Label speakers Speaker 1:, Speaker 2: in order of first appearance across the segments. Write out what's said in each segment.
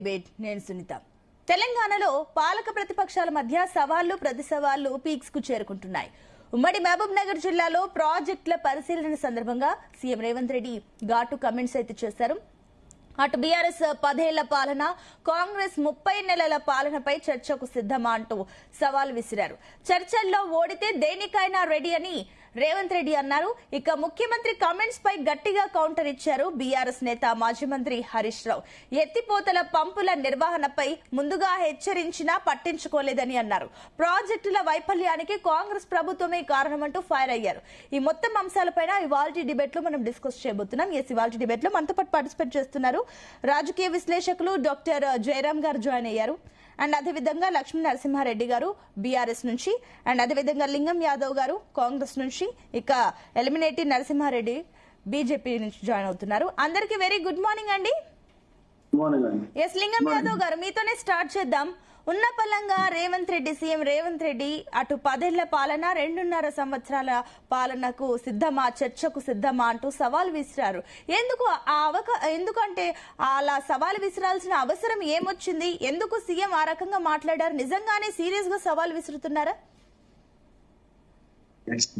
Speaker 1: నేను సునీత. తెలంగాణలో పాలక ప్రతిపక్షాల మధ్య సవాళ్లు ప్రతి సవాళ్లు పీక్స్ కు చేరుకుంటున్నాయి. ఉమ్మడి మహబూబ్ నగర్ జిల్లాలో ప్రాజెక్టుల పరిశీలన సందర్భంగా సీఎం రేవంత్ రెడ్డి ఘాటు కమెంట్స్ అయితే చేశారు. అటు బీఆర్ఎస్ 10 ఏళ్ల పాలన, కాంగ్రెస్ 30 నెలల పాలనపై చర్చకు సిద్ధమా అంటూ సవాల్ విసిరారు. చర్చల్లో ఓడితే దేనికైనా రెడీ అని రేవంత్ రెడ్డి అన్నారు. ఇక ముఖ్యమంత్రి కామెంట్స్ పై గట్టిగా కౌంటర్ ఇచ్చారు బీఆర్ఎస్ నేత మాజీ మంత్రి హరీష్ రావు. ఎత్తిపోతల పంపుల నిర్వహణపై ముందుగా హెచ్చరించినా పట్టించుకోలేదని అన్నారు. ప్రాజెక్టుల వైఫల్యానికి కాంగ్రెస్ ప్రభుత్వమే కారణమంటూ ఫైర్ అయ్యారు. ఈ మొత్తం అంశాలపైన ఇవాల్టి డిబేట్ లో మనం డిస్కస్ చేయబోతున్నాం. ఇవాల్టి డిబేట్ లో మనతో పాటు పార్టిసిపేట్ చేస్తున్నారు రాజకీయ విశ్లేషకులు డాక్టర్ జయరామ్ గారు జాయిన్ అయ్యారు. అండ్ అదేవిధంగా లక్ష్మీ నరసింహారెడ్డి గారు బీఆర్ఎస్ నుంచి, అండ్ అదేవిధంగా లింగం యాదవ్ గారు కాంగ్రెస్ నుంచి, ఇక ఎలిమినేటి నరసింహారెడ్డి బీజేపీ నుంచి జాయిన్ అవుతున్నారు. అందరికి వెరీ గుడ్ మార్నింగ్ అండి. ఎస్ లింగం యాదవ్ గారు, మీతోనే స్టార్ట్ చేద్దాం. ఉన్న పలంగా సీఎం రేవంత్ రెడ్డి అటు 10 ఏళ్ల పాలన, 2.5 సంవత్సరాల పాలనకు సిద్ధమా, చర్చకు సిద్ధమా అంటూ సవాల్ విసిరారు. ఎందుకంటే అలా సవాల్ విసిరాల్సిన అవసరం ఏమొచ్చింది? ఎందుకు సీఎం ఆ రకంగా మాట్లాడారు? నిజంగానే సీరియస్ గా సవాల్ విసురుతున్నారా?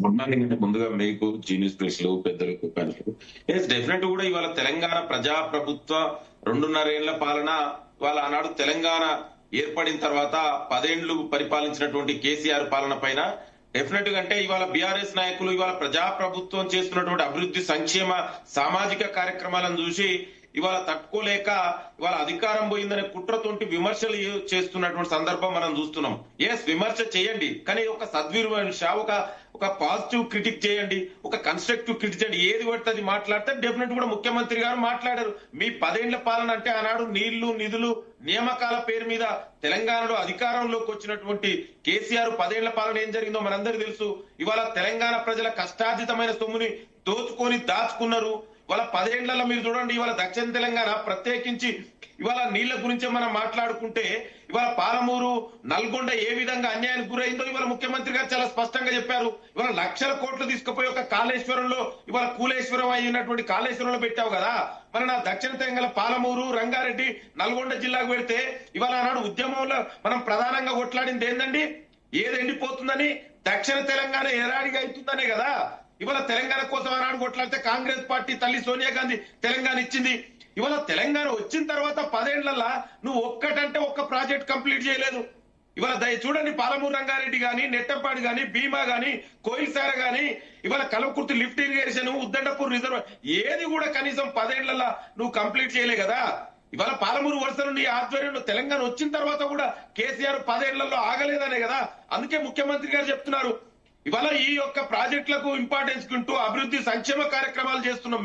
Speaker 2: గుడ్ మార్నింగ్ అంటే ముందుగా మీకు జీనియస్ ప్రెస్ లో పెద్దలకు డెఫినెట్ కూడా ఇవాళ తెలంగాణ ప్రజా ప్రభుత్వ 2.5 ఏళ్ల పాలన, ఇవాళ ఆనాడు తెలంగాణ ఏర్పడిన తర్వాత 10 ఏళ్లు పరిపాలించినటువంటి కేసీఆర్ పాలన పైన డెఫినెట్ గా అంటే ఇవాళ బీఆర్ఎస్ నాయకులు ఇవాళ ప్రజా ప్రభుత్వం చేస్తున్నటువంటి అభివృద్ధి సంక్షేమ సామాజిక కార్యక్రమాలను చూసి ఇవాళ తట్టుకోలేక ఇవాళ అధికారం పోయిందనే కుట్రతోటి విమర్శలు చేస్తున్నటువంటి సందర్భం మనం చూస్తున్నాం. ఎస్, విమర్శ చేయండి, కానీ ఒక సద్విమర్శ, ఒక పాజిటివ్ క్రిటిక్ చేయండి, ఒక కన్స్ట్రక్టివ్ క్రిటిక్ చేయండి. ఏది పడుతుంది మాట్లాడితే డెఫినెట్ కూడా ముఖ్యమంత్రి గారు మాట్లాడారు. మీ 10 ఏళ్ల పాలన అంటే ఆనాడు నీళ్లు, నిధులు, నియామకాల పేరు మీద తెలంగాణలో అధికారంలోకి వచ్చినటువంటి కేసీఆర్ 10 ఏళ్ల పాలన ఏం జరిగిందో మనందరికీ తెలుసు. ఇవాళ తెలంగాణ ప్రజల కష్టార్జితమైన సొమ్ముని దోచుకొని దాచుకున్నారు. ఇవాళ 10 ఏళ్లలో మీరు చూడండి, ఇవాళ దక్షిణ తెలంగాణ ప్రత్యేకించి ఇవాళ నీళ్ల గురించే మనం మాట్లాడుకుంటే ఇవాళ పాలమూరు, నల్గొండ ఏ విధంగా అన్యాయానికి గురైందో ఇవాళ ముఖ్యమంత్రి గారు చాలా స్పష్టంగా చెప్పారు. ఇవాళ లక్షల కోట్లు తీసుకుపోయి ఒక కాళేశ్వరంలో, ఇవాళ కూలేశ్వరం అయినటువంటి కాళేశ్వరంలో పెట్టావు కదా. మరి నా దక్షిణ తెలంగాణ పాలమూరు, రంగారెడ్డి, నల్గొండ జిల్లాకు పెడితే ఇవాళ నాడు ఉద్యమంలో మనం ప్రధానంగా కొట్లాడింది ఏందండి? ఏది ఎండిపోతుందని, దక్షిణ తెలంగాణ ఎరాడిగా అవుతుందనే కదా. ఇవాళ తెలంగాణ కోసం ఆనాడు కొట్లాడితే కాంగ్రెస్ పార్టీ తల్లి సోనియా గాంధీ తెలంగాణ ఇచ్చింది. ఇవాళ తెలంగాణ వచ్చిన తర్వాత 10 ఏళ్లలో నువ్వు ఒక్కటంటే ఒక్క ప్రాజెక్ట్ కంప్లీట్ చేయలేదు. ఇవాళ చూడండి, పాలమూరు రంగారెడ్డి గాని, నెట్టంపాడు గాని, భీమా గాని, కోయిల్సార గాని, ఇవాళ Kalwakurthy lift irrigation, Uddandapur reserve, ఏది కూడా కనీసం 10 ఏళ్లలో నువ్వు కంప్లీట్ చేయలే కదా. ఇవాళ పాలమూరు వరుసలు నీ ఆధ్వర్యంలో తెలంగాణ వచ్చిన తర్వాత కూడా కేసీఆర్ 10 ఏళ్లలో ఆగలేదనే కదా. అందుకే ముఖ్యమంత్రి గారు చెప్తున్నారు, ఇవాళ ఈ యొక్క ప్రాజెక్టులకు ఇంపార్టెన్స్ కుంటూ అభివృద్ధి సంక్షేమ కార్యక్రమాలు చేస్తున్నాం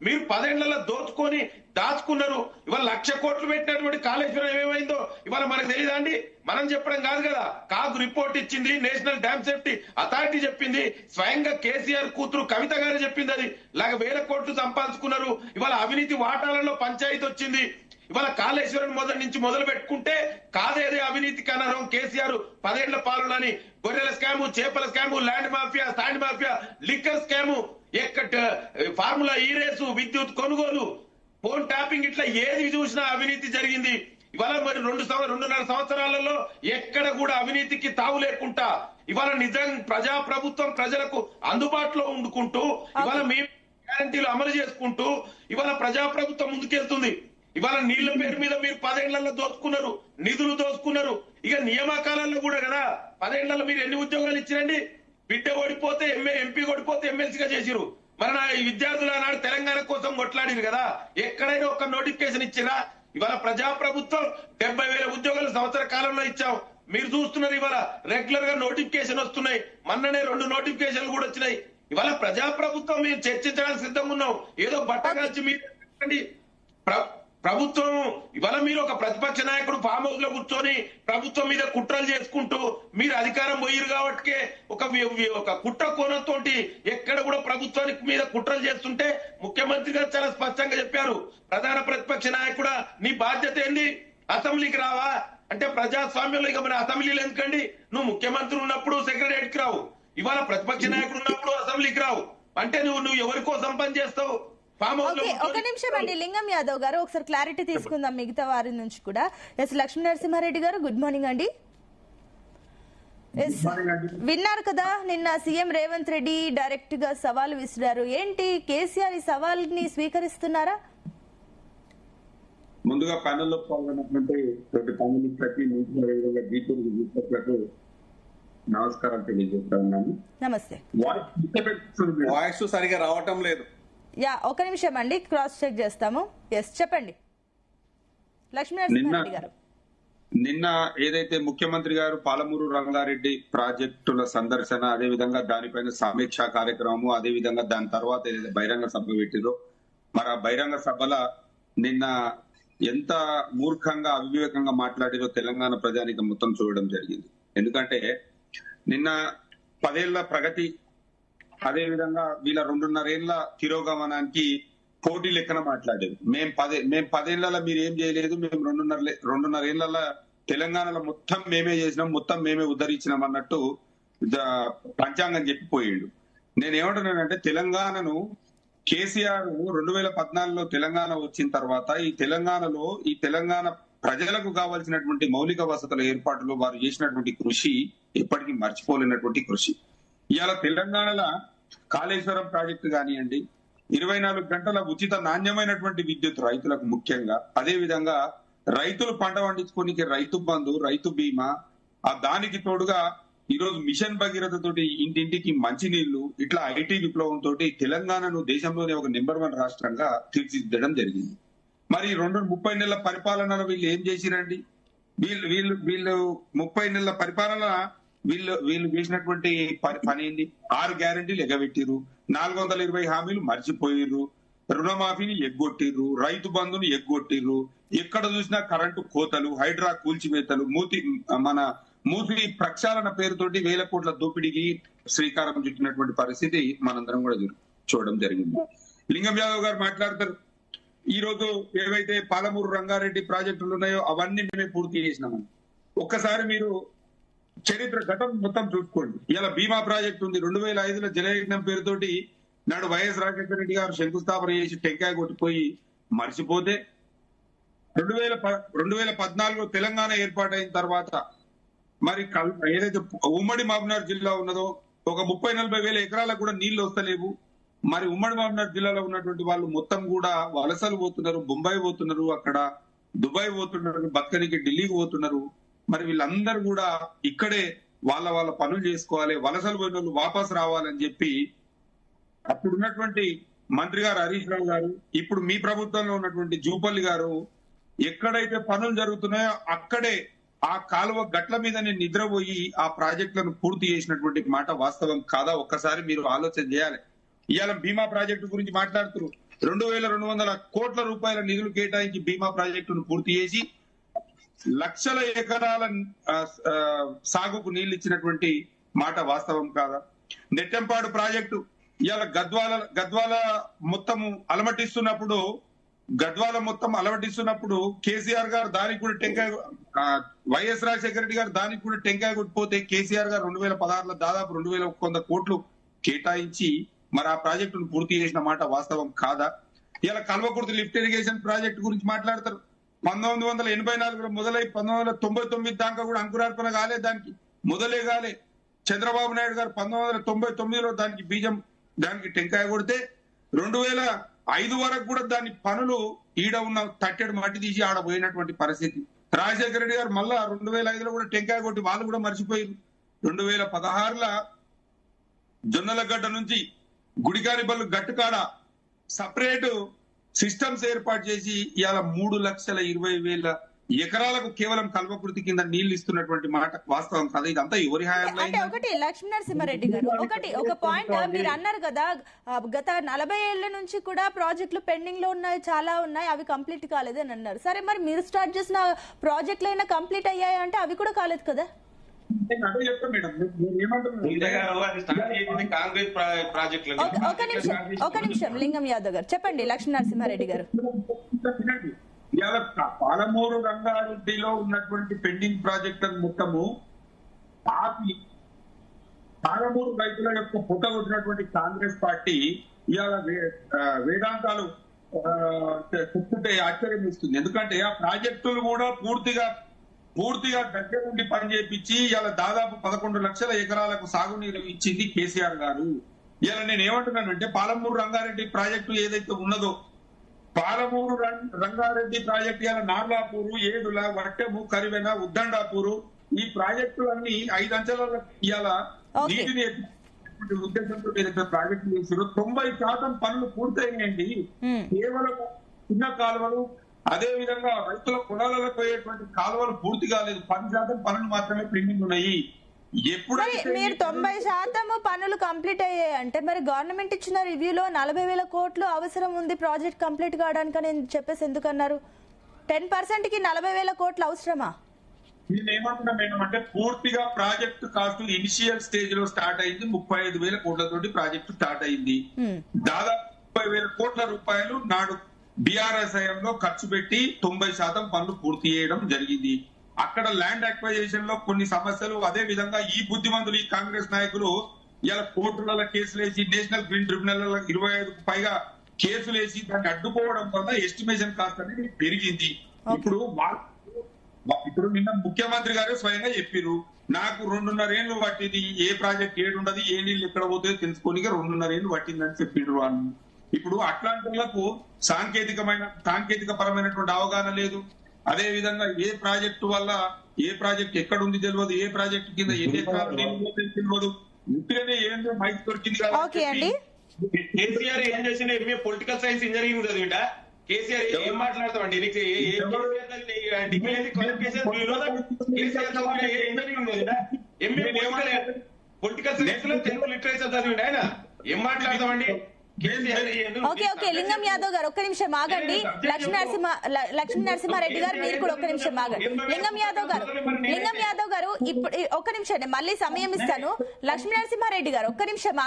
Speaker 2: మీరు 10 ఏళ్లలో దోచుకొని దాచుకున్నారు. ఇవాళ 1,00,000 కోట్లు పెట్టినటువంటి కాళేశ్వరం ఏమైందో ఇవాళ మనకు తెలియదా అండి? మనం చెప్పడం కాదు కదా. కాగ్ రిపోర్ట్ ఇచ్చింది, నేషనల్ డ్యామ్ సేఫ్టీ అథారిటీ చెప్పింది, స్వయంగా కేసీఆర్ కూతురు కవిత గారు చెప్పింది. అది 1,000 కోట్లు సంపాదించుకున్నారు. ఇవాళ అవినీతి వాటాలలో పంచాయతీ వచ్చింది. ఇవాళ కాళేశ్వరం మొదలు పెట్టుకుంటే కాదేదే అవినీతికి అనరం కేసీఆర్ 10 ఏళ్ల పాలనని. గొర్రెల స్కాము, చేపల scam, land mafia, sand mafia, liquor scam, formula ఈ రేసు, విద్యుత్ కొనుగోలు, ఫోన్ ట్యాపింగ్, ఇట్లా ఏది చూసినా అవినీతి జరిగింది. ఇవాళ మరి 2.5 సంవత్సరాలలో ఎక్కడ కూడా అవినీతికి తావు లేకుండా ఇవాళ నిజం ప్రజా ప్రభుత్వం ప్రజలకు అందుబాటులో ఉండుకుంటూ ఇవాళ మేము గ్యారంటీలు అమలు చేసుకుంటూ ఇవాళ ప్రజా ప్రభుత్వం ముందుకెళ్తుంది. ఇవాళ నీళ్ల పేరు మీద మీరు 10 ఏళ్లలో దోచుకున్నారు, నిధులు దోచుకున్నారు. ఇక నియామకాలలో కూడా కదా 10 ఏళ్లలో మీరు ఎన్ని ఉద్యోగాలు ఇచ్చిరండి? బిడ్డ ఓడిపోతే ఎంపీ ఓడిపోతే ఎమ్మెల్సీగా చేసిరు. మరి నా విద్యార్థులు నాడు తెలంగాణ కోసం కొట్లాడిరు కదా. ఎక్కడైనా ఒక నోటిఫికేషన్ ఇచ్చిరా? ఇవాళ ప్రజా ప్రభుత్వం 70,000 ఉద్యోగాలు సంవత్సర కాలంలో ఇచ్చాం. మీరు చూస్తున్నారు, ఇవాళ రెగ్యులర్ గా నోటిఫికేషన్ వస్తున్నాయి. మొన్ననే 2 నోటిఫికేషన్లు కూడా వచ్చినాయి. ఇవాళ ప్రజా ప్రభుత్వం మేము చర్చించడానికి సిద్ధంగా ఉన్నాం. ఏదో బట్టగాల్చి మీరు ప్రభుత్వం ఇవాళ మీరు ఒక ప్రతిపక్ష నాయకుడు ఫామ్ హౌస్ లో కూర్చొని ప్రభుత్వం మీద కుట్రలు చేసుకుంటూ మీరు అధికారం పోయిరు కాబట్టి ఒక కుట్ర కోణంతో ఎక్కడ కూడా ప్రభుత్వానికి మీద కుట్రలు చేస్తుంటే ముఖ్యమంత్రి గారు చాలా స్పష్టంగా చెప్పారు. ప్రధాన ప్రతిపక్ష నాయకుడా, నీ బాధ్యత ఏంది? అసెంబ్లీకి రావా అంటే ప్రజాస్వామ్యంలో ఇక మన అసెంబ్లీలో ఎందుకండి? నువ్వు ముఖ్యమంత్రి ఉన్నప్పుడు సెక్రటరియట్కి రావు, ఇవాళ ప్రతిపక్ష నాయకుడు ఉన్నప్పుడు అసెంబ్లీకి రావు అంటే నువ్వు ఎవరి కోసం పని చేస్తావు? ఫామ్ హౌస్ లో
Speaker 1: ఓకే, ఒక నిమిషం అండి లింగం యాదవ్ గారు, ఒకసారి క్లారిటీ తీసుకుందాం మిగతా వారి నుంచి కూడా. ఎస్ లక్ష్మీ నరసింహారెడ్డి గారు, గుడ్ మార్నింగ్ అండి. విన్నారు కదా, నిన్న సీఎం రేవంత్ రెడ్డి డైరెక్ట్ గా సవాల్ విసిరారు. ఏంటి కేసీఆర్ ఈ సవాల్ ని స్వీకరిస్తున్నారా?
Speaker 3: ముందుగా ప్యానెల్లో పాల్గొన్నటువంటి ప్యానలిస్టులకు నమస్కారం తెలియజేస్తా ఉన్నాను.
Speaker 1: నమస్తే.
Speaker 3: వాయిస్ సరిగా రావటం లేదు.
Speaker 1: యా, ఒక నిమిషం అండి, క్రాస్ చెక్ చేస్తాము. ఎస్ చెప్పండి లక్ష్మీ నరసింహారెడ్డి గారు.
Speaker 3: నిన్న ఏదైతే ముఖ్యమంత్రి గారు పాలమూరు రంగారెడ్డి ప్రాజెక్టుల సందర్శన, అదే విధంగా దానిపైన సమీక్షా కార్యక్రమం, అదే విధంగా దాని తర్వాత ఏదైతే బహిరంగ సభ పెట్టిరో, మరి ఆ బహిరంగ సభల నిన్న ఎంత మూర్ఖంగా అవివేకంగా మాట్లాడిరో తెలంగాణ ప్రజానికి మొత్తం చూడడం జరిగింది. ఎందుకంటే నిన్న 10 ఏళ్ల ప్రగతి, అదే విధంగా వీళ్ళ 2.5 ఏళ్ల తిరోగమనానికి పోటీ లెక్కన మాట్లాడేది. మేము 10 ఏళ్లలో మీరు ఏం చేయలేదు, మేము 2.5 ఏళ్లలో తెలంగాణలో మొత్తం మేమే చేసినాం, మొత్తం మేమే ఉద్ధరించినాం అన్నట్టు పంచాంగం చెప్పిపోయిండు. నేనేమంటున్నానంటే తెలంగాణను కేసీఆర్ 2014లో తెలంగాణ వచ్చిన తర్వాత ఈ తెలంగాణ ప్రజలకు కావాల్సినటువంటి మౌలిక వసతుల ఏర్పాటులో వారు చేసినటువంటి కృషి ఎప్పటికీ మర్చిపోలేనటువంటి కృషి. ఇవాళ తెలంగాణలో కాళేశ్వరం ప్రాజెక్టు కానివ్వండి, 24 గంటల ఉచిత నాణ్యమైనటువంటి విద్యుత్ రైతులకు ముఖ్యంగా, అదే విధంగా రైతులు పంట పండించుకోనికి రైతు బంధు, రైతు బీమా, ఆ దానికి తోడుగా ఈరోజు మిషన్ భగీరథ తోటి ఇంటింటికి మంచినీళ్లు, ఇట్లా ఐటీ విప్లవంతో తెలంగాణను దేశంలోనే ఒక నెంబర్ 1 రాష్ట్రంగా తీర్చిదిద్దడం జరిగింది. మరి 30 నెలల పరిపాలనలో వీళ్ళు ఏం చేసిరండి? వీళ్ళు 30 నెలల పరిపాలన వీళ్ళు చేసినటువంటి పని ఏంది? 6 గ్యారెంటీలు ఎగబెట్టిర్రు, 420 హామీలు మర్చిపోయిర్రు, రుణమాఫీని ఎగ్గొట్టిర్రు, రైతు బంధుని ఎగ్గొట్టిర్రు, ఎక్కడ చూసినా కరెంటు కోతలు, హైడ్రా కూల్చివేతలు, మూసి ప్రక్షాళన పేరుతోటి 1000 కోట్ల దోపిడీకి శ్రీకారం చుట్టినటువంటి పరిస్థితి మనందరం కూడా చూడడం జరిగింది. లింగం యాదవ్ గారు మాట్లాడతారు, ఈ రోజు ఏవైతే పాలమూరు రంగారెడ్డి ప్రాజెక్టులు ఉన్నాయో అవన్నీ మేమే పూర్తి చేసినామని. ఒక్కసారి మీరు చరిత్ర గతం మొత్తం చూసుకోండి. ఇలా బీమా ప్రాజెక్టు ఉంది, 2005లో జలయజ్ఞం పేరుతోటి నాడు వైఎస్ రాజశేఖర రెడ్డి గారు శంకుస్థాపన చేసి టెంకాయ కొట్టిపోయి మర్చిపోతే, 2014లో తెలంగాణ ఏర్పాటైన తర్వాత మరి ఏదైతే ఉమ్మడి మహబూబ్నగర్ జిల్లా ఉన్నదో ఒక 30-40 వేల ఎకరాలకు కూడా నీళ్లు వస్తలేవు. మరి ఉమ్మడి మహబూబ్నగర్ జిల్లాలో ఉన్నటువంటి వాళ్ళు మొత్తం కూడా వలసలు పోతున్నారు, బొంబాయి పోతున్నారు, అక్కడ దుబాయ్ పోతున్నారు, బతకనికి ఢిల్లీకి పోతున్నారు. మరి వీళ్ళందరూ కూడా ఇక్కడే వాళ్ళ పనులు చేసుకోవాలి, వలసలు పోయిన వాళ్ళు వాపస్ రావాలని చెప్పి అప్పుడు ఉన్నటువంటి మంత్రి గారు హరీష్ రావు గారు, ఇప్పుడు మీ ప్రభుత్వంలో ఉన్నటువంటి జూపల్లి గారు ఎక్కడైతే పనులు జరుగుతున్నాయో అక్కడే ఆ కాలువ గట్ల మీద నిద్రపోయి ఆ ప్రాజెక్టులను పూర్తి చేసినటువంటి మాట వాస్తవం కాదా? ఒక్కసారి మీరు ఆలోచన చేయాలి. ఇవాళ బీమా ప్రాజెక్టు గురించి మాట్లాడుతున్నారు. 2200 కోట్ల రూపాయల నిధులు కేటాయించి బీమా ప్రాజెక్టును పూర్తి చేసి లక్షల ఎకరాల సాగుకు నీళ్లు ఇచ్చినటువంటి మాట వాస్తవం కాదా? నెట్టెంపాడు ప్రాజెక్టు ఇవాళ గద్వాల మొత్తము అలమటిస్తున్నప్పుడు కేసీఆర్ గారు దానికి కూడా వైఎస్ రాజశేఖర రెడ్డి గారు దానికి కూడా టెంకాయ కొట్టిపోతే కేసీఆర్ గారు 2016లో దాదాపు 2100 కోట్లు కేటాయించి మరి ఆ ప్రాజెక్టును పూర్తి చేసిన మాట వాస్తవం కాదా? ఇలా కల్వకుర్తి లిఫ్ట్ ఇరిగేషన్ ప్రాజెక్టు గురించి మాట్లాడతారు. 1984లో మొదలై 1999 దాకా కూడా అంకురార్పణ కాలే, దానికి మొదలే కాలే. చంద్రబాబు నాయుడు గారు 1999లో దానికి టెంకాయ కొడితే 2005 వరకు కూడా దాని పనులు ఈడ ఉన్న తట్టెడు మట్టి తీసి ఆడ పోయినటువంటి పరిస్థితి. రాజశేఖర రెడ్డి గారు మళ్ళా 2005లో కూడా టెంకాయ కొట్టి వాళ్ళు కూడా మర్చిపోయారు. 2016లో జొన్నలగడ్డ నుంచి గుడికానిపల్లి గట్టుకాడ సపరేట్ సిస్టమ్స్ ఏర్పాటు చేసి ఇవాళ 3,20,000 ఎకరాలకు కేవలం కల్వకృతి కింద నీళ్లు ఇస్తున్నటువంటి మాట వాస్తవం కదా? ఇదంతా ఎవరి హాయంలో?
Speaker 1: అంటే ఒకటి లక్ష్మీ నరసింహారెడ్డి గారు, ఒక పాయింట్ మీరు అన్నారు కదా, గత 40 ఏళ్ల నుంచి కూడా ప్రాజెక్టులు పెండింగ్ లో ఉన్నాయి, చాలా ఉన్నాయి, అవి కంప్లీట్ కాలేదు అని అన్నారు. సరే, మరి మీరు స్టార్ట్ చేసిన ప్రాజెక్టులు అయినా కంప్లీట్ అయ్యాయి అంటే అవి కూడా కాలేదు కదా? ఒక నిమిషం లింగం యాదవ్ గారు చెప్పండి. లక్ష్మీ నరసింహారెడ్డి గారు,
Speaker 3: పాలమూరు రంగారెడ్డిలో ఉన్నటువంటి పెండింగ్ ప్రాజెక్టులను మొత్తము ఆపి పాలమూరు రైతుల యొక్క పుట్టగొట్టినటువంటి కాంగ్రెస్ పార్టీ ఇవాళ వేదాంతాలు చెప్తుంటే ఆశ్చర్యం ఇస్తుంది. ఎందుకంటే ఆ ప్రాజెక్టులు కూడా పూర్తిగా దగ్గర నుండి పని చేయించి ఇలా దాదాపు 11 లక్షల ఎకరాలకు సాగునీరు ఇచ్చింది కేసీఆర్ గారు. ఇలా నేను ఏమంటున్నానంటే పాలమూరు రంగారెడ్డి ప్రాజెక్టు ఏదైతే ఉన్నదో, పాలమూరు రంగారెడ్డి ప్రాజెక్టు ఇలా నార్లాపూరు, ఏడుల, వట్టెము, కరివెన, ఉద్దండాపూరు ఈ ప్రాజెక్టులన్నీ 5 అంచెల ఇలా నీటిని ఉద్దేశంతో ఏదైతే ప్రాజెక్టులు చేశారో 90% పనులు పూర్తయినాయండి. కేవలం చిన్న కాలువలు, అదే విధంగా రైతుల పొలాలకు పోయేటువంటి కాలువలు పూర్తి కాలేదు. 10% పనులు మాత్రమే పెండింగ్ ఉన్నాయి.
Speaker 1: ఎప్పుడైతే మీరు 90% పనులు కంప్లీట్ అయ్యాయి అంటే మరి గవర్నమెంట్ ఇచ్చిన రివ్యూలో 40,000 కోట్లు అవసరం ఉంది ప్రాజెక్ట్ కంప్లీట్ కావడానికి అని చెప్పేసి ఎందుకన్నారు? 10% కి 40,000 కోట్లు అవసరమా?
Speaker 3: నేను ఏమంటున్నా మేడం అంటే పూర్తిగా ప్రాజెక్ట్ కాస్ట్ ఇనిషియల్ స్టేజ్ లో స్టార్ట్ అయింది. 35,000 కోట్లతోటి ప్రాజెక్టు స్టార్ట్ అయింది. దాదాపు 30,000 కోట్ల రూపాయలు నాడు బీఆర్ఎస్ హయాంలో ఖర్చు పెట్టి 90% పనులు పూర్తి చేయడం జరిగింది. అక్కడ ల్యాండ్ అక్వైజేషన్ లో కొన్ని సమస్యలు, అదే విధంగా ఈ బుద్ధిమంతులు ఈ కాంగ్రెస్ నాయకులు ఇలా కోర్టులలో కేసులు వేసి నేషనల్ గ్రీన్ ట్రిబ్యునల్ 25కు పైగా కేసులు వేసి దాన్ని అడ్డుకోవడం వల్ల ఎస్టిమేషన్ కాస్ట్ అనేది పెరిగింది. ఇప్పుడు నిన్న ముఖ్యమంత్రి గారు స్వయంగా చెప్పారు, నాకు 2.5 ఏళ్లు పట్టింది ఏ ప్రాజెక్ట్ ఏడుండదు, ఏ నీళ్ళు ఎక్కడ పోతే తెలుసుకోనికి 2.5 ఏళ్లు పట్టిందని చెప్పిండ్రు వాళ్ళు. ఇప్పుడు అట్లాంటి వాళ్ళకు సాంకేతిక పరమైనటువంటి అవగాహన లేదు. అదే విధంగా ఏ ప్రాజెక్టు వల్ల ఏ ప్రాజెక్ట్ ఎక్కడ ఉంది తెలియదు, ఏ ప్రాజెక్టు కింద ఎన్ని ఎకరాలు తెలియదు. ఇంటిగానే ఏంటో మైక్ దొరికింది కదా.
Speaker 2: కేసీఆర్ ఏం చేసిన ఎంఏ పొలిటికల్ సైన్స్ ఇంజనీరింగ్ చదివిండా? కేసీఆర్ ఏం మాట్లాడతామండి? పొలిటికల్ సైన్స్ లో తెలుగు లిటరేచర్ చదివిండి ఆయన. ఏం మాట్లాడతామండి?
Speaker 1: ఓకే లింగం యాదవ్ గారు ఒక్క నిమిషం ఆగండి. లక్ష్మీ నరసింహారెడ్డి గారు మీరు కూడా ఒక్క నిమిషం ఆగండి. లింగం యాదవ్ గారు ఇప్పుడు ఒక్క నిమిషం మళ్ళీ సమయం ఇస్తాను. లక్ష్మీ నరసింహారెడ్డి గారు ఒక్క నిమిషం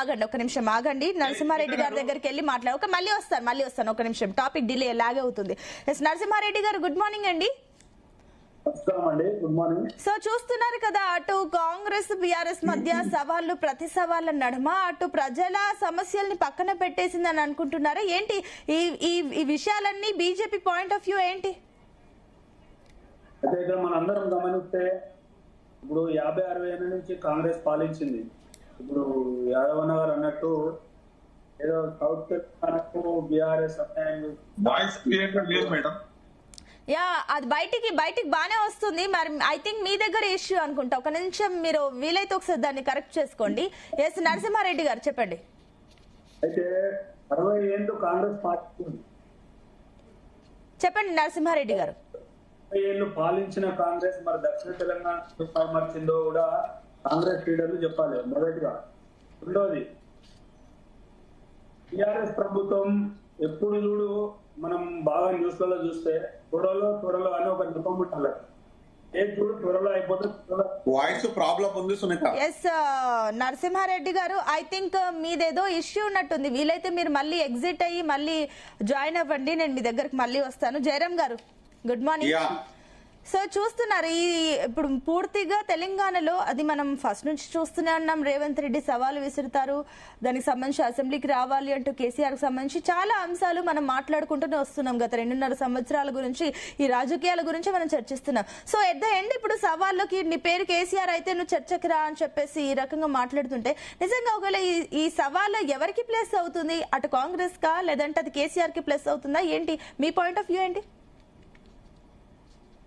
Speaker 1: ఆగండి. నరసింహారెడ్డి గారి దగ్గరికి వెళ్ళి మళ్ళీ వస్తాను. ఒక్క నిమిషం, టాపిక్ డిలే ఎలాగే అవుతుంది. నరసింహారెడ్డి గారు గుడ్ మార్నింగ్ అండి. సో చూస్తున్నారు కదా, అటు కాంగ్రెస్ బీఆర్ఎస్ మధ్య సవాళ్లు ప్రతి సవాళ్ల నడుమ అటు ప్రజల సమస్యల్ని పక్కన పెట్టేసిందని అనుకుంటున్నారా ఏంటి? ఈ విషయాలన్నీ బీజేపీ పాయింట్ ఆఫ్ వ్యూ ఏంటి?
Speaker 4: అయితే ఇక్కడ మనందరం గమనిస్తే ఇప్పుడు 50-60 ఏళ్ళ నుంచి కాంగ్రెస్ పాలించింది. ఇప్పుడు యాదవన్న గారు అన్నట్టు ఏదో సౌత్ తెలంగాణకు బీఆర్ఎస్
Speaker 3: వాయిస్ క్లియర్ గా లేదు మేడం.
Speaker 1: యా, అది బయటికి బానే వస్తుంది. మరి ఐ థింక్ మీ దగ్గర ఇష్యూ అనుకుంటా. ఒక నిమిషం మీరు వీలైతే ఒకసారి దాన్ని కరెక్ట్ చేసుకోండి. ఎస్ నరసింహారెడ్డి గారు చెప్పండి.
Speaker 4: అయితే 60 ఏళ్ళు కాంగ్రెస్ పార్టీ
Speaker 1: చెప్పండి నరసింహారెడ్డి గారు.
Speaker 4: 60 ఏళ్ళు పాలించిన కాంగ్రెస్ మరి దక్షిణ తెలంగాణ పరామర్శిందో కూడా కాంగ్రెస్ లీడర్లు చెప్పాలి. మొదటిగా. రెండోది, టిఆర్ఎస్ ప్రభుత్వం ఎప్పుడు చూడు మనం బాగా న్యూస్లలో చూస్తే త్వరలో అని ఒక నిపం ఉండాలి. ఏ చూడు త్వరలో అయిపోతుంది.
Speaker 5: వాయిస్ ప్రాబ్లం ఉంది సునీత.
Speaker 1: ఎస్ నరసింహారెడ్డి గారు, ఐ థింక్ మీదేదో ఇష్యూ ఉన్నట్టుంది. వీలైతే మీరు మళ్ళీ ఎగ్జిట్ అయ్యి మళ్ళీ జాయిన్ అవ్వండి. నేను మీ దగ్గరకు మళ్ళీ వస్తాను. జయరామ్ గారు గుడ్ మార్నింగ్. సో చూస్తున్నారు ఇప్పుడు పూర్తిగా తెలంగాణలో అది మనం ఫస్ట్ నుంచి చూస్తూనే ఉన్నాం. రేవంత్ రెడ్డి సవాలు విసురుతారు, దానికి సంబంధించి అసెంబ్లీకి రావాలి అంటూ కేసీఆర్ కు సంబంధించి చాలా అంశాలు మనం మాట్లాడుకుంటూనే వస్తున్నాం. గత 2.5 సంవత్సరాల గురించి ఈ రాజకీయాల గురించి మనం చర్చిస్తున్నాం. సో ఎట్ ద ఎండ్ ఇప్పుడు సవాళ్ళకి నీ పేరు కేసీఆర్ అయితే నువ్వు చర్చకి రా అని చెప్పేసి ఈ రకంగా మాట్లాడుతుంటే నిజంగా ఒకవేళ ఈ సవాల్ ఎవరికి ప్లస్ అవుతుంది? అటు కాంగ్రెస్ కా లేదంటే అది కేసీఆర్ కి ప్లస్ అవుతుందా ఏంటి? మీ పాయింట్ ఆఫ్ వ్యూ ఏంటి?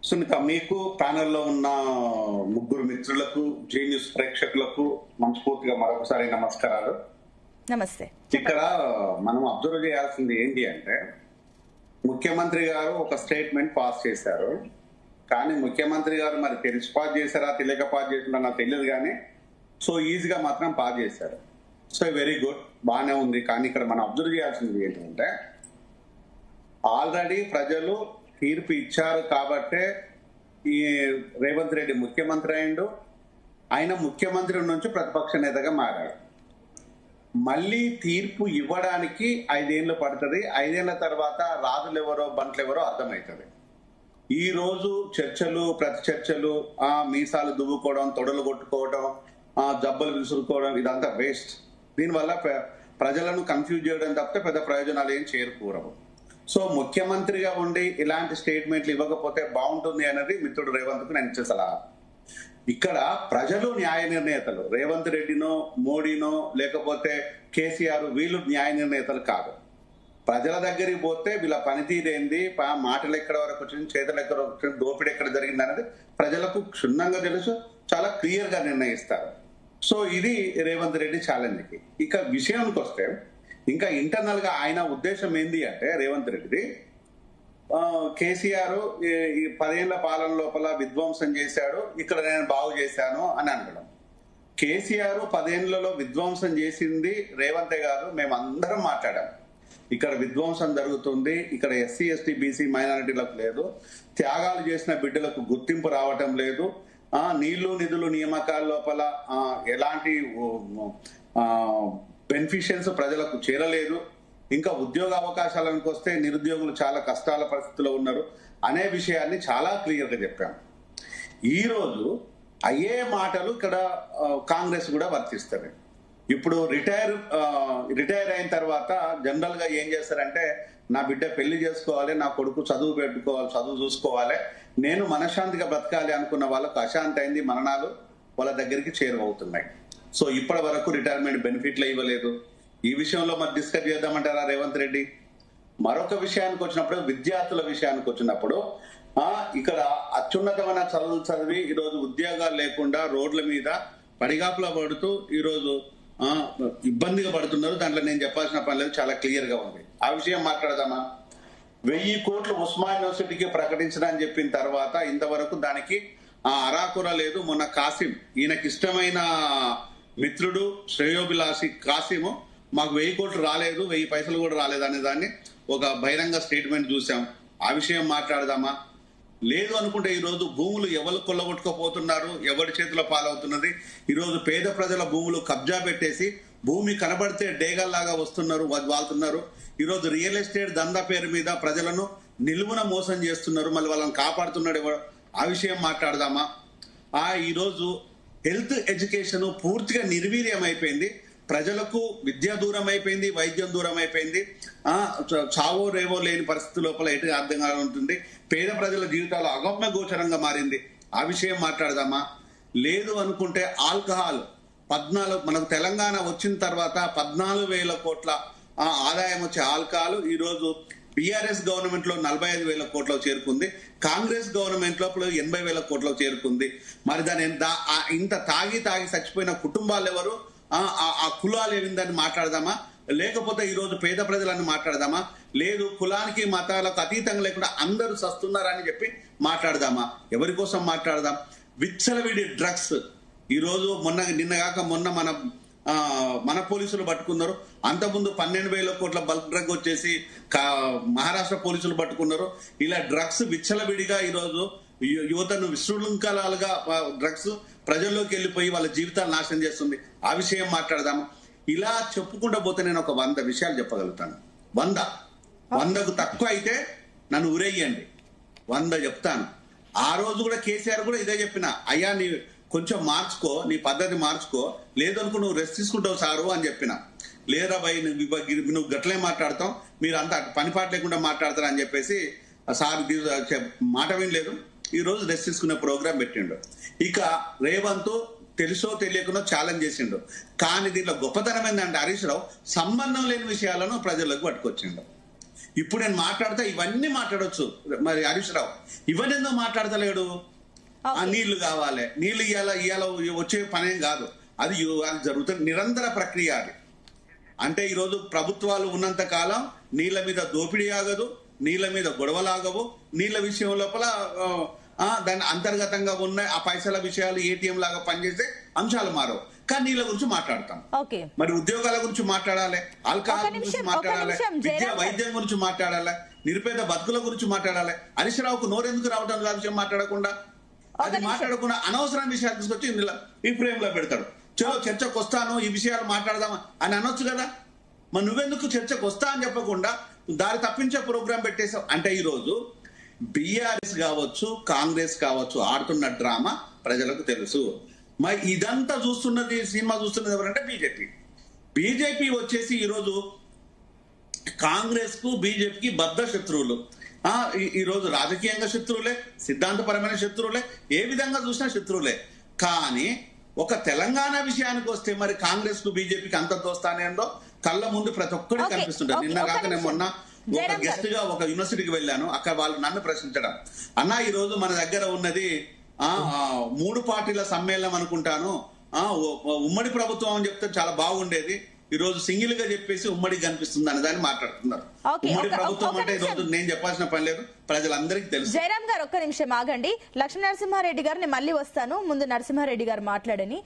Speaker 5: సునీత, మీకు ప్యానెల్లో ఉన్న ముగ్గురు మిత్రులకు, జీ న్యూస్ ప్రేక్షకులకు మనస్ఫూర్తిగా మరొకసారి నమస్కారాలు.
Speaker 1: నమస్తే.
Speaker 5: ఇక్కడ మనం అబ్జర్వ్ చేయాల్సింది ఏంటి అంటే, ముఖ్యమంత్రి గారు ఒక స్టేట్మెంట్ పాస్ చేశారు. కానీ ముఖ్యమంత్రి గారు మరి తెలిసి పాస్ చేశారా తెలియక పాస్ చేసినా నాకు తెలియదు, కానీ సో ఈజీగా మాత్రం పాస్ చేశారు. సో వెరీ గుడ్, బాగానే ఉంది. కానీ ఇక్కడ మనం అబ్జర్వ్ చేయాల్సింది ఏంటంటే, ఆల్రెడీ ప్రజలు తీర్పు ఇచ్చారు కాబట్టే ఈ రేవంత్ రెడ్డి ముఖ్యమంత్రి అయిండు. ఆయన ముఖ్యమంత్రి నుంచి ప్రతిపక్ష నేతగా మారాడు. మళ్ళీ తీర్పు ఇవ్వడానికి 5 ఏళ్ళు పడుతుంది. 5 ఏళ్ల తర్వాత రాజులు ఎవరో బంట్లు ఎవరో అర్థమవుతుంది. ఈ రోజు చర్చలు, ప్రతి చర్చలు, మీసాలు దువ్వుకోవడం, తొడలు కొట్టుకోవడం, జబ్బలు విసురుకోవడం, ఇదంతా వేస్ట్. దీనివల్ల ప్రజలను కన్ఫ్యూజ్ చేయడం తప్పితే పెద్ద ప్రయోజనాలు ఏం చేరుకూరవు. సో ముఖ్యమంత్రిగా ఉండి ఇలాంటి స్టేట్మెంట్లు ఇవ్వకపోతే బాగుంటుంది అనేది మిత్రుడు రేవంత్కు నేను ఇచ్చే సలహా. ఇక్కడ ప్రజలు న్యాయ నిర్ణేతలు, రేవంత్ రెడ్డినో మోడీనో లేకపోతే కేసీఆర్ వీళ్ళు న్యాయ నిర్ణేతలు కాదు. ప్రజల దగ్గరికి పోతే వీళ్ళ పనితీరేంది, మాటలు ఎక్కడ వరకు వచ్చింది, చేతలు ఎక్కడ వచ్చింది, దోపిడీ ఎక్కడ జరిగింది అనేది ప్రజలకు క్షుణ్ణంగా తెలుసు, చాలా క్లియర్ గా నిర్ణయిస్తారు. సో ఇది రేవంత్ రెడ్డి ఛాలెంజ్కి. ఇక విషయానికి వస్తే ఇంకా ఇంటర్నల్ గా ఆయన ఉద్దేశం ఏంది అంటే రేవంత్ రెడ్డిది కేసీఆర్ ఈ 10 ఏళ్ల పాలన లోపల విధ్వంసం చేశాడు, ఇక్కడ నేను బాగు చేశాను అని అనడం. కేసీఆర్ 10 ఏళ్లలో విధ్వంసం చేసింది రేవంతే కాదు, మేమందరం మాట్లాడాం. ఇక్కడ విధ్వంసం జరుగుతుంది, ఇక్కడ ఎస్సీ ఎస్టీ బీసీ మైనారిటీలకు లేదు, త్యాగాలు చేసిన బిడ్డలకు గుర్తింపు రావటం లేదు, నీళ్లు నిధులు నియామకాల లోపల ఎలాంటి బెనిఫిషియన్స్ ప్రజలకు చేరలేదు, ఇంకా ఉద్యోగ అవకాశాలకు వస్తే నిరుద్యోగులు చాలా కష్టాల పరిస్థితిలో ఉన్నారు అనే విషయాన్ని చాలా క్లియర్ గా చెప్పాం. ఈ రోజు అయ్యే మాటలు ఇక్కడ కాంగ్రెస్ కూడా వర్తిస్తుంది. ఇప్పుడు రిటైర్ అయిన తర్వాత జనరల్ గా ఏం చేస్తారంటే, నా బిడ్డ పెళ్లి చేసుకోవాలి, నా కొడుకు చదువు పెట్టుకోవాలి, చదువు చూసుకోవాలి, నేను మనశ్శాంతిగా బ్రతకాలి అనుకున్న వాళ్ళకు అశాంతి అయింది, మరణాలు వాళ్ళ దగ్గరికి చేరువవుతున్నాయి. సో ఇప్పటి వరకు రిటైర్మెంట్ బెనిఫిట్లు ఇవ్వలేదు. ఈ విషయంలో మరి డిస్కస్ చేద్దామంటారా రేవంత్ రెడ్డి? మరొక విషయానికి వచ్చినప్పుడు, విద్యార్థుల విషయానికి వచ్చినప్పుడు ఇక్కడ అత్యున్నతమైన చదువులు చదివి ఈరోజు ఉద్యోగాలు లేకుండా రోడ్ల మీద పడిగాపులా పడుతూ ఈరోజు ఇబ్బందిగా పడుతున్నారు. దాంట్లో నేను చెప్పాల్సిన పని లేదు, చాలా క్లియర్ గా ఉంది. ఆ విషయం మాట్లాడదామా? 1000 కోట్లు ఉస్మాన్ యూనివర్సిటీకి ప్రకటించిన అని చెప్పిన తర్వాత ఇంతవరకు దానికి అరాకుర లేదు. మొన్న కాసిం, ఈయనకి ఇష్టమైన మిత్రుడు శ్రేయోభిలాషి కాసిము, మాకు 1000 కోట్లు రాలేదు, 1000 పైసలు కూడా రాలేదు అనే దాన్ని ఒక బహిరంగ స్టేట్మెంట్ చూసాం. ఆ విషయం మాట్లాడదామా? లేదు అనుకుంటే ఈరోజు భూములు ఎవరు కొల్లగొట్టుకోపోతున్నారు, ఎవరి చేతిలో పాలవుతున్నది. ఈరోజు పేద ప్రజల భూములు కబ్జా పెట్టేసి భూమి కనబడితే డేగల్లాగా వస్తున్నారు, వాళ్తున్నారు. ఈరోజు రియల్ ఎస్టేట్ దందా పేరు మీద ప్రజలను నిలువున మోసం చేస్తున్నారు, మళ్ళీ వాళ్ళని కాపాడుతున్నాడు ఎవరు? ఆ విషయం మాట్లాడదామా? ఈరోజు హెల్త్ ఎడ్యుకేషన్ పూర్తిగా నిర్వీర్యం అయిపోయింది. ప్రజలకు విద్య దూరం అయిపోయింది, వైద్యం దూరం అయిపోయింది. చావో రేవో లేని పరిస్థితి లోపల ఎటు అర్థంగా ఉంటుంది. పేద ప్రజల జీవితాలు అగమ్య గోచరంగా మారింది. ఆ విషయం మాట్లాడదామా? లేదు అనుకుంటే ఆల్కహాల్ 14, మనకు తెలంగాణ వచ్చిన తర్వాత 14,000 కోట్ల ఆదాయం వచ్చే ఆల్కహాల్ ఈరోజు బీఆర్ఎస్ గవర్నమెంట్ లో 45,000 కోట్లకు చేరుకుంది, కాంగ్రెస్ గవర్నమెంట్ లోపల 80,000 కోట్లకు చేరుకుంది. మరి దాని ఇంత తాగి చచ్చిపోయిన కుటుంబాలు ఎవరు, ఆ కులాలు ఏమిందని మాట్లాడదామా? లేకపోతే ఈరోజు పేద ప్రజలని మాట్లాడదామా? లేదు, కులానికి మతాలకు అతీతంగా లేకుండా అందరూ సస్తున్నారని చెప్పి మాట్లాడదామా? ఎవరి కోసం మాట్లాడదాం? విచ్చలవిడి డ్రగ్స్ ఈరోజు నిన్నగాక మొన్న మన పోలీసులు పట్టుకున్నారు. అంతకుముందు 12,000 కోట్ల బల్క్ డ్రగ్ వచ్చేసి మహారాష్ట్ర పోలీసులు పట్టుకున్నారు. ఇలా డ్రగ్స్ విచ్చలవిడిగా ఈరోజు యువతను విశృంఖలాలుగా డ్రగ్స్ ప్రజల్లోకి వెళ్ళిపోయి వాళ్ళ జీవితాలు నాశనం చేస్తుంది. ఆ విషయం మాట్లాడదాము. ఇలా చెప్పుకుంటూ పోతే నేను ఒక 100 విషయాలు చెప్పగలుగుతాను. 100కు తక్కువ అయితే నన్ను ఉరేయండి, 100 చెప్తాను. ఆ రోజు కూడా కేసీఆర్ కూడా ఇదే చెప్పిన, అయ్యా నీ కొంచెం మార్చుకో, నీ పద్ధతి మార్చుకో, లేదనుకో నువ్వు రెస్ట్ తీసుకుంటావు సారు అని చెప్పిన. లేదా భయ్ నువ్వు గట్లే మాట్లాడతావు, మీరు అంతా పనిపాటు లేకుండా మాట్లాడతారు అని చెప్పేసి సార్ మాట వినలేదు. ఈ రోజు రెస్ట్ తీసుకునే ప్రోగ్రాం పెట్టిండు. ఇక రేవంత్ తెలుసో తెలియకుండా ఛాలెంజ్ చేసిండు. కానీ దీంట్లో గొప్పతనం ఏంటంటే హరీష్ రావు సంబంధం లేని విషయాలను ప్రజలకు పట్టుకొచ్చిండు. ఇప్పుడు నేను మాట్లాడితే ఇవన్నీ మాట్లాడొచ్చు, మరి హరీష్ రావు ఇవన్నీ ఎందుకు మాట్లాడతలేడు? నీళ్లు కావాలి, నీళ్లు ఇవాళ వచ్చే పనేం కాదు, అది జరుగుతుంది నిరంతర ప్రక్రియ. అది అంటే ఈరోజు ప్రభుత్వాలు ఉన్నంత కాలం నీళ్ల మీద దోపిడీ ఆగదు, నీళ్ల మీద గొడవలు ఆగవు, నీళ్ల విషయం లోపల దాని అంతర్గతంగా ఉన్న ఆ పైసల విషయాలు ఏటీఎం లాగా పనిచేసే అంశాలు మారవు. కానీ నీళ్ళ గురించి మాట్లాడతాం, మరి ఉద్యోగాల గురించి మాట్లాడాలి, ఆల్కహాల్ గురించి మాట్లాడాలి, విద్య వైద్యం గురించి మాట్లాడాలి, నిరుపేద బతుకుల గురించి మాట్లాడాలి. హరీష్ రావుకు నోరెందుకు రావడం విషయం మాట్లాడకుండా, అది మాట్లాడకుండా అనవసరం విషయాలు తీసుకొచ్చి ఈ ఫ్రేమ్ లో పెడతాడు. చలో చర్చకు వస్తాను, ఈ విషయాలు మాట్లాడదామా అని అనొచ్చు కదా. మరి నువ్వెందుకు చర్చకు వస్తా అని చెప్పకుండా దారి తప్పించే ప్రోగ్రాం పెట్టేసావు? అంటే ఈ రోజు బీఆర్ఎస్ కావచ్చు, కాంగ్రెస్ కావచ్చు ఆడుతున్న డ్రామా ప్రజలకు తెలుసు. మరి ఇదంతా చూస్తున్నది, సినిమా చూస్తున్నది ఎవరంటే బీజేపీ. బీజేపీ వచ్చేసి ఈరోజు కాంగ్రెస్ కు బీజేపీకి బద్ధ శత్రువులు. ఈరోజు రాజకీయంగా శత్రువులే, సిద్ధాంతపరమైన శత్రువులే, ఏ విధంగా చూసినా శత్రువులే. కానీ ఒక తెలంగాణ విషయానికి వస్తే మరి కాంగ్రెస్ కు బీజేపీకి అంత దోస్తానేందో కళ్ళ ముందు ప్రతి ఒక్కరికి కనిపిస్తుంటారు. నిన్న కాక నేను మొన్న ఒక గెస్ట్ గా ఒక యూనివర్సిటీకి వెళ్ళాను. అక్కడ వాళ్ళు నన్ను ప్రశ్నించడం, అన్నా ఈ రోజు మన దగ్గర ఉన్నది 3 పార్టీల సమ్మేళనం అనుకుంటాను, ఉమ్మడి ప్రభుత్వం అని చెప్తే చాలా బాగుండేది, ఈ రోజు సింగిల్ గా చెప్పేసి ఉమ్మడి కనిపిస్తుంది అని దాన్ని మాట్లాడుతున్నారు. ఉమ్మడి ప్రభుత్వం అంటే ఈ రోజు నేను చెప్పాల్సిన పని లేదు, ప్రజలందరికీ తెలుసు.
Speaker 1: జయరాం గారు ఒక్క నిమిషం ఆగండి. లక్ష్మీ నరసింహారెడ్డి గారు నేను మళ్ళీ వస్తాను, ముందు నరసింహారెడ్డి గారు మాట్లాడని.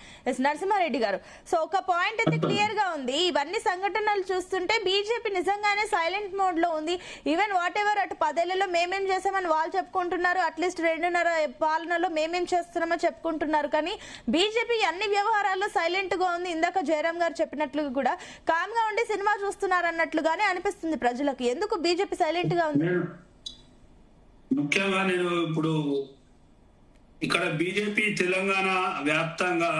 Speaker 1: నరసింహారెడ్డి గారు, సో ఒక పాయింట్ అయితే క్లియర్ గా ఉంది, ఇవన్నీ సంఘటనలు చూస్తుంటే బీజేపీ నిజంగానే సైలెంట్ మోడ్ లో ఉంది. ఈవెన్ వాట్ ఎవర్ అటు 10 ఏళ్లలో మేమేం చేసామని వాళ్ళు చెప్పుకుంటున్నారు, అట్లీస్ట్ 2.5 పాలనలో మేమేం చేస్తున్నామో చెప్పుకుంటున్నారు. కానీ బీజేపీ అన్ని వ్యవహారాల్లో సైలెంట్ గా ఉంది. ఇందాక జయరాం గారు చెప్పినట్లుగా కూడా కామ్ గా ఉండి సినిమా చూస్తున్నారు అన్నట్లుగానే అనిపిస్తుంది ప్రజలకు. ఎందుకు బీజేపీ సైలెంట్ గా ఉంది?
Speaker 6: ముఖ్యంగా నేను ఇప్పుడు ఇక్కడ బీజేపీ తెలంగాణ వ్యాప్తంగా